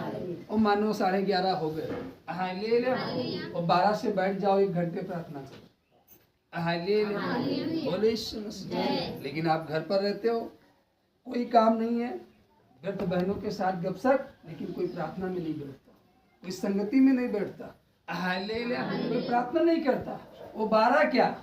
और मानो 11:30 हो गए। हालेलुया, और 12 से बैठ जाओ, 1 घंटे प्रार्थना करो। हालेलुया, बोले यीशु मसीह। लेकिन आप घर पर रहते हो, कोई काम नहीं है, व्यर्थ बहनों के साथ गपशप, लेकिन कोई प्रार्थना में नहीं बैठता, कोई संगति में नहीं बैठता। हालेलुया, कोई प्रार्थना नहीं करता। वो 12 क्या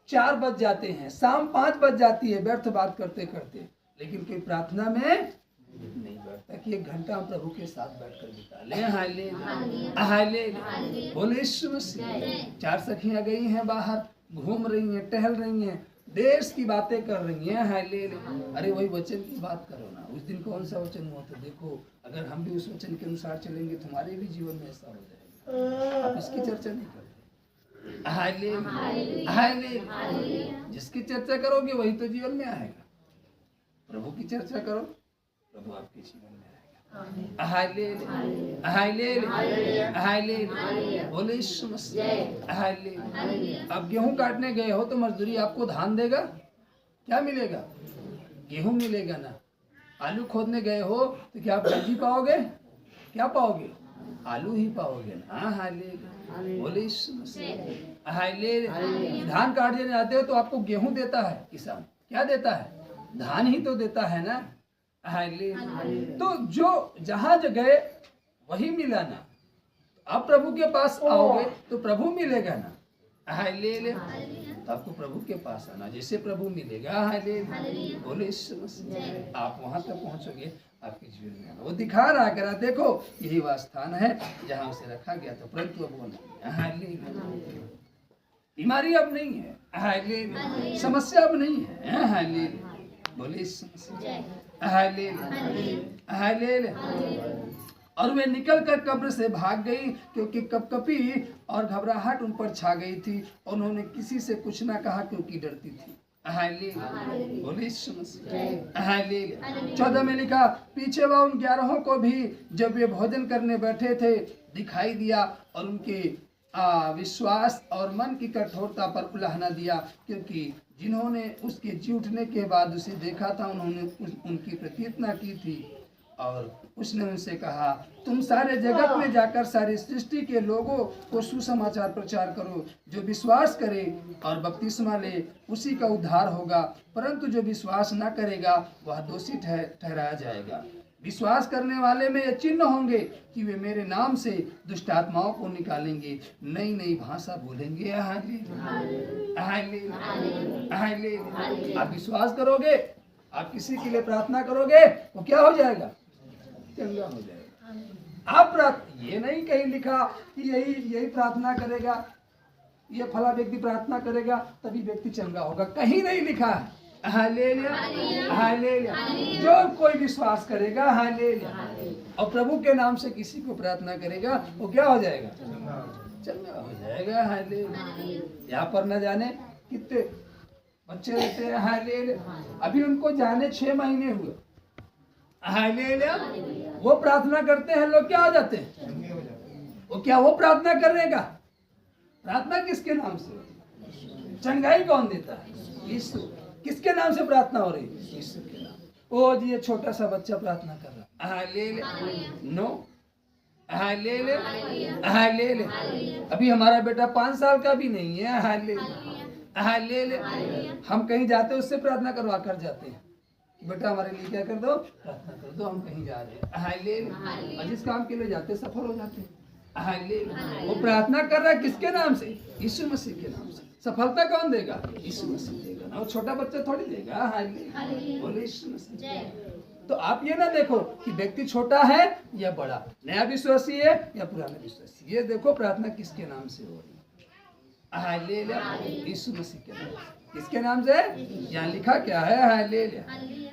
4 बज जाते हैं, शाम 5 बज जाती है, व्यर्थ बात करते करते, लेकिन कोई प्रार्थना में नहीं बैठता कि 1 घंटा हम प्रभु के साथ बैठकर बिता लें। हालेलुया, हालेलुया, बोले यीशु मसीह। 4 सखियां गई हैं बाहर, घूम रही हैं, टहल रही हैं, देश की बातें कर रही हैं। हालेलुया, अरे वही वचन की बात करो ना। उस दिन कौन सा वचन हुआ था? देखो, अगर हम भी उस वचन के अनुसार चलेंगे, तुम्हारे भी जीवन में ऐसा हो जाएगा। आप इसकी चर्चा नहीं करते। हालेलुया, हालेलुया, जिसकी चर्चा करोगे वही तो जीवन में आएगा। प्रभु की चर्चा करो, प्रभु आपके जीवन में आएगा। हालेलुया, हालेलुया, हालेलुया, बोले यीशु मसीह। हालेलुया, आप गेहूं काटने गए हो तो मजदूरी आपको धान देगा? क्या मिलेगा? गेहूं मिलेगा ना। आलू खोदने गए हो तो क्या आप सब्जी पाओगे? क्या पाओगे? आलू ही पाओगे ना। हालेलुया, बोले यीशु मसीह। हालेलुया, धान काटने जाते हो तो आपको गेहूं देता है किसान, क्या देता है? धान ही तो देता है ना। हालेलुया, तो जो जहां गए वही मिला ना। आप प्रभु के पास आओगे तो प्रभु मिलेगा ना। हालेलुया, तो आपको प्रभु के पास आना, जैसे प्रभु मिलेगा। हालेलुया, बोले यीशु मसीह। आप वहां तक पहुंचोगे, आपके जीवन में आना। वो दिखा रहा करा, देखो यही वह स्थान है जहां उसे रखा गया था, परंतु अब वो नहीं है। हालेलुया, बीमारी अब नहीं है। हालेलुया, समस्या अब नहीं है। हालेलुया, बोले यीशु मसीह। हालेलुया, हालेलुया, और वे निकलकर कब्र से भाग गई, क्योंकि कपकपी और घबराहट उन पर छा गई थी। उन्होंने किसी से कुछ ना कहा, क्योंकि डरती थी। हालेलुया, बोले यीशु मसीह। हालेलुया, 14 में लिखा, पीछे वह उन 11 को भी जब वे भोजन करने बैठे थे दिखाई दिया, और उनके विश्वास और मन की कठोरता पर उलाहना दिया, क्योंकि जिन्होंने उसके जी उठने के बाद उसे देखा था, उन्होंने उनकी प्रतीतना की थी। और उसने उनसे कहा, तुम सारे जगत में जाकर सारी सृष्टि के लोगों को सुसमाचार प्रचार करो। जो विश्वास करे और बपतिस्मा ले उसी का उद्धार होगा, परंतु जो विश्वास न करेगा वह दोषी ठहराया जाएगा। विश्वास करने वाले में ये चिन्ह होंगे कि वे मेरे नाम से दुष्ट आत्माओं को निकालेंगे, नई नई भाषा बोलेंगे। आप विश्वास करोगे, आप किसी के लिए प्रार्थना करोगे, वो क्या हो जाएगा? चंगा हो जाएगा। आप ये नहीं कहीं लिखा कि यही प्रार्थना करेगा, ये फला व्यक्ति प्रार्थना करेगा तभी व्यक्ति चंगा होगा, कहीं नहीं लिखा है। Hallelujah, hallelujah. जो कोई विश्वास करेगा, हालेलुया, और प्रभु के नाम से किसी को प्रार्थना करेगा, वो क्या हो जाएगा? चंगा हो जाएगा। हालेलुया। यहाँ पर न जाने कितने बच्चे रहते हैं, हालेलुया, अभी उनको जाने 6 महीने हुए, हालेलुया, वो प्रार्थना करते हैं, लोग क्या हो जाते हैं? वो क्या, वो प्रार्थना करने का, प्रार्थना किसके नाम से? चंगाई कौन देता है? यीशु। किसके नाम से प्रार्थना हो रही है? यीशु के नाम। ओ जी, ये छोटा सा बच्चा प्रार्थना कर रहा, हालेलुया, नो, हालेलुया, हालेलुया, अभी हमारा बेटा 5 साल का भी नहीं है, हालेलुया, हालेलुया, हम कहीं जाते उससे प्रार्थना करवा कर जाते हैं, बेटा हमारे लिए क्या कर दो, प्रार्थना कर दो, हम कहीं जा रहे हैं, हालेलुया, और जिस काम के लिए जाते सफल हो जाते हैं, हालेलुया। वो प्रार्थना कर रहा है किसके नाम से? यीशु मसीह के नाम से। सफलता कौन देगा? यीशु मसीह देगा ना, वो छोटा बच्चा थोड़ी देगा, हालेलुया, बोले यीशु मसीह। तो आप ये ना देखो कि व्यक्ति छोटा है या बड़ा, नया विश्वासी है या पुराना विश्वासी, ये देखो प्रार्थना किसके नाम से हो रही है, हालेलुया, यीशु मसीह के नाम से। किसके नाम से? यहाँ लिखा क्या है? Hallelujah,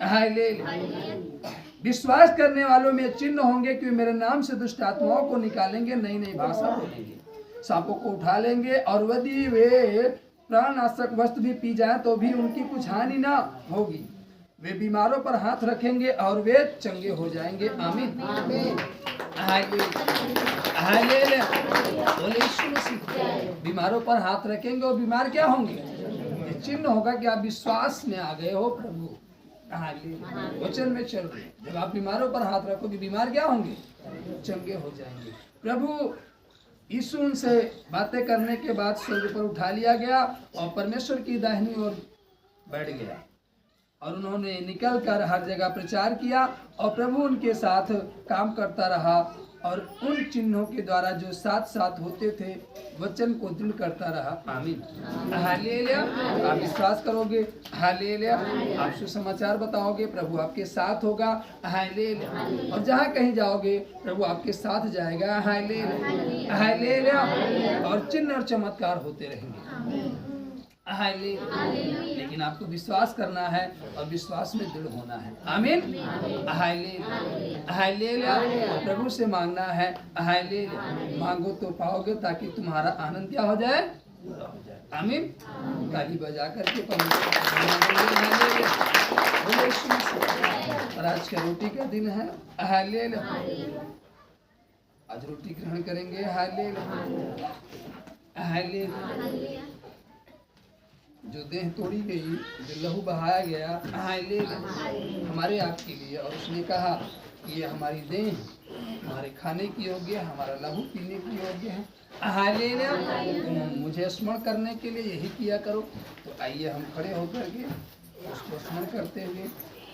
hallelujah. विश्वास करने वालों में चिन्ह होंगे कि मेरे नाम से दुष्ट आत्माओं को निकालेंगे, नई नई भाषा बोलेंगे, सांपों को उठा लेंगे, और यदि वे प्राणनाशक वस्तु भी पी जाए तो भी उनकी कुछ हानि ना होगी। वे बीमारों पर हाथ रखेंगे और वे चंगे हो जाएंगे। आमीन, हालेलुया, बोले यीशु मसीह। बीमारों पर हाथ रखेंगे और बीमार क्या होंगे? ये चिन्ह होगा कि आप विश्वास में आ गए हो प्रभु, हालेलुया, वचन में चल रहे। जब आप बीमारों पर हाथ रखोगे, बीमार क्या होंगे? चंगे हो जाएंगे। प्रभु यीशु उनसे बातें करने के बाद स्वर्ग पर उठा लिया गया और परमेश्वर की दाहिनी ओर बैठ गया, और उन्होंने निकलकर हर जगह प्रचार किया, और प्रभु उनके साथ काम करता रहा, और उन चिन्हों के द्वारा जो साथ साथ होते थे वचन को दृढ़ करता रहा। आमीन, हालेलुया। आप विश्वास करोगे, हालेलुया, आप सुसमाचार बताओगे, प्रभु आपके साथ होगा, हालेलुया, और जहाँ कहीं जाओगे प्रभु आपके साथ जाएगा, हालेलुया, हालेलुया, और चिन्ह और चमत्कार होते रहेंगे, हालेलुया। लेकिन आपको विश्वास करना है और विश्वास में दृढ़ होना है। आमीन, हालेलुया, हालेलुया। प्रभु से मांगना है, हालेलुया, मांगो तो पाओगे, ताकि तुम्हारा आनंद क्या हो जाए? पूरा हो जाए। आमीन, ताली बजा करके परमेश्वर और आज का रोटी का दिन है, हालेलुया, आज रोटी ग्रहण करेंगे, हालेलुया, हालेलुया। जो देह तोड़ी गई, जो लहू बहाया गया, हालेलुया, हमारे आपके लिए, और उसने कहा कि ये हमारी देह हमारे खाने की योग्य है, हमारा लहू पीने की योग्य है, हालेलुया, तुम मुझे स्मरण करने के लिए यही किया करो। तो आइए हम खड़े होकर के उसको स्मरण करते हुए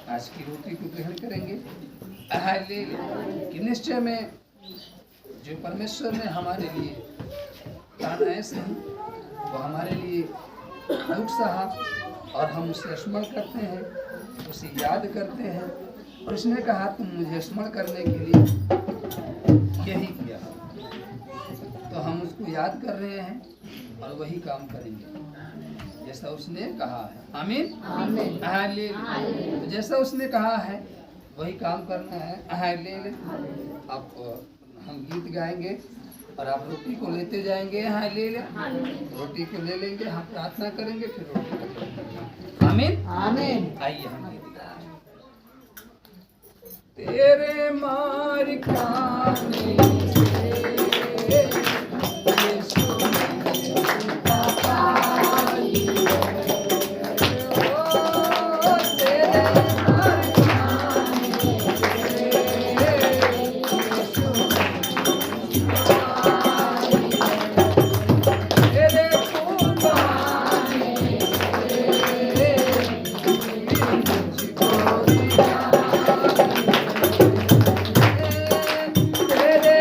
आज की रोटी को ग्रहण करेंगे, हालेलुया, कि निश्चय में जो परमेश्वर ने हमारे लिए तानाए से वो हमारे लिए दुख सहा, और हम उसे स्मरण करते हैं, उसे याद करते हैं, और उसने कहा तुम मुझे स्मरण करने के लिए यही किया। तो हम उसको याद कर रहे हैं और वही काम करेंगे जैसा उसने कहा है। आमीन, आमीन, हालेलुया। तो जैसा उसने कहा है वही काम करना है, हालेलुया। आप हम गीत गाएंगे और आप रोटी को लेते जाएंगे, हालेलुया, रोटी को ले लेंगे, हम प्रार्थना करेंगे, फिर रोटी को लेंगे। आमीन, आमीन। आइए हम गीत गाएं। तेरे मार खाने से यीशु तेरे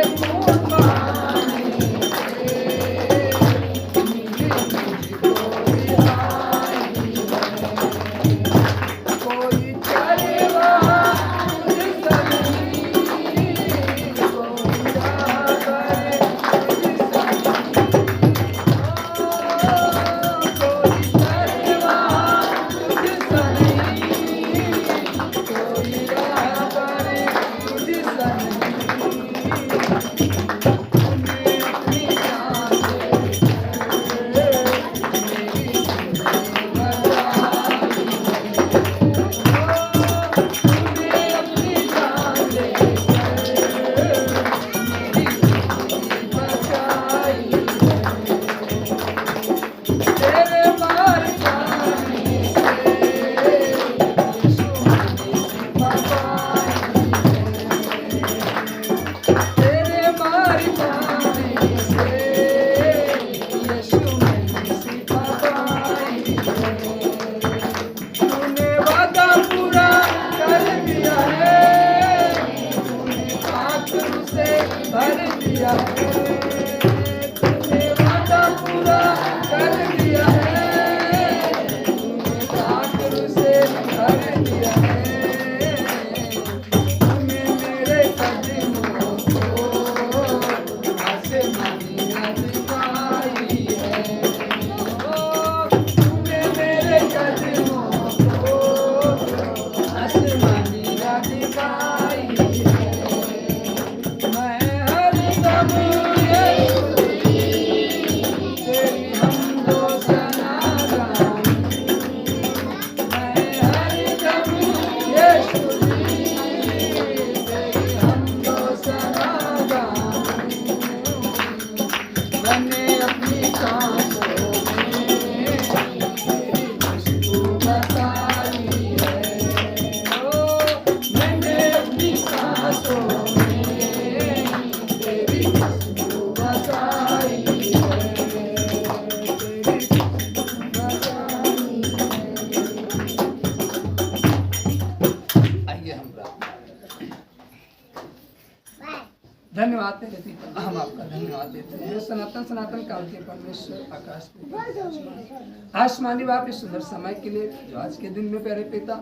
धन्यवाद तेरे पिता, हम आपका धन्यवाद देते हैं। सनातन सनातन काल के परमेश्वर आकाश के आसमानी बाप इस सुंदर समय के लिए जो आज के दिन में प्यारे पिता,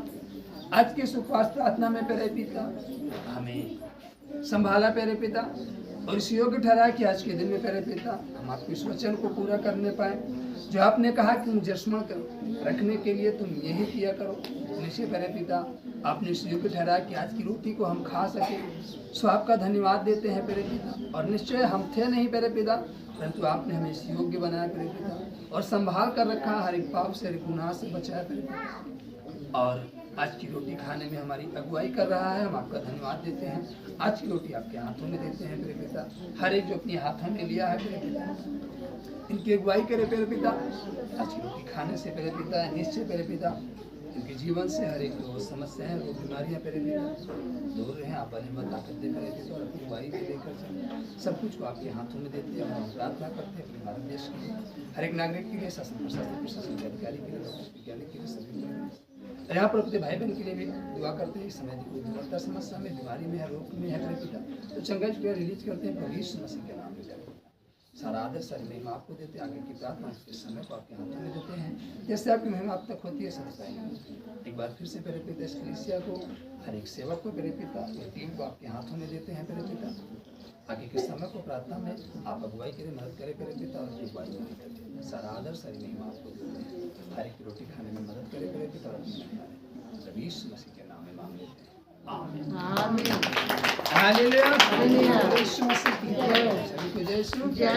आज के सुखवास प्रार्थना में प्यारे पिता हमें संभाला प्यारे पिता, और इस योग्य ठहरा कि आज के दिन में प्यारे पिता हम आपके इस वचन को पूरा करने पाए जो आपने कहा कि मुझे स्मरण करो रखने के लिए तुम यही किया करो। निश्चय प्यारे पिता आपने इस योग्य ठहरा कि आज की रोटी को हम खा सके, सो आपका धन्यवाद देते हैं प्यारे पिता। और निश्चय हम थे नहीं प्यारे पिता, परंतु आपने हमें इस योग्य बनाया प्यारे पिता, और संभाल कर रखा, हर एक पाप से हर एक गुनाह से बचाया प्यारे पिता। और आज की रोटी खाने में हमारी अगुवाई कर रहा है, हम आपका धन्यवाद देते हैं। आज की रोटी आपके हाथों में देते हैं प्यारे पिता, हर एक जो अपने हाथों में लिया है प्यारे पिता इनकी अगुवाई करे प्यारे पिता। आज की रोटी खाने से प्यारे पिता निश्चय प्यारे पिता इनके जीवन से हर एक जो समस्याएं वो बीमारियां प्यारे पिता दूर रहें। आप बने ताकत दे प्यारे पिता, और अपनी अगुवाई भी लेकर चलें। सब कुछ को आपके हाथों में देते हैं, हम प्रार्थना करते हैं अपने भारत देश के लिए, हर एक नागरिक के लिए, शासन प्रशासन प्रशासन के अधिकारी के लिए, वैज्ञानिक के लिए, सभी के लिए। यहाँ पर अपने भाई बहन के लिए भी दुआ करते हैं। इस समय कोई दुर्बलता समस्या में, बीमारी में है, रोग में है प्यारे पिता, तो चंगा रिलीज करते हैं प्रभु यीशु मसीह के नाम में। सारा आदर सारी महिमा आपको देते हैं। आगे की प्रार्थना इस समय को आपके हाथों में देते हैं। जैसे आपकी महिमा आप तक होती है सच्चाई। एक बार फिर से प्यारे पिता इस कलीसिया को, हर एक सेवक को प्यारे पिता, ये टीम को आपके हाथों में देते हैं प्यारे पिता। आगे के समय को प्रार्थना में आप अगुवाई के लिए मदद करें प्यारे पिता, और अगुवाई नहीं करते। सारा आदर सारी महिमा आपको देते हैं। हर एक रोटी खाने में मदद करें प्यारे पिता, और यीशु मसीह के नाम में मांग लेते हैं। आमीन। आमीन। हालेलुया। यीशु मसीह की जय। सभी को जय।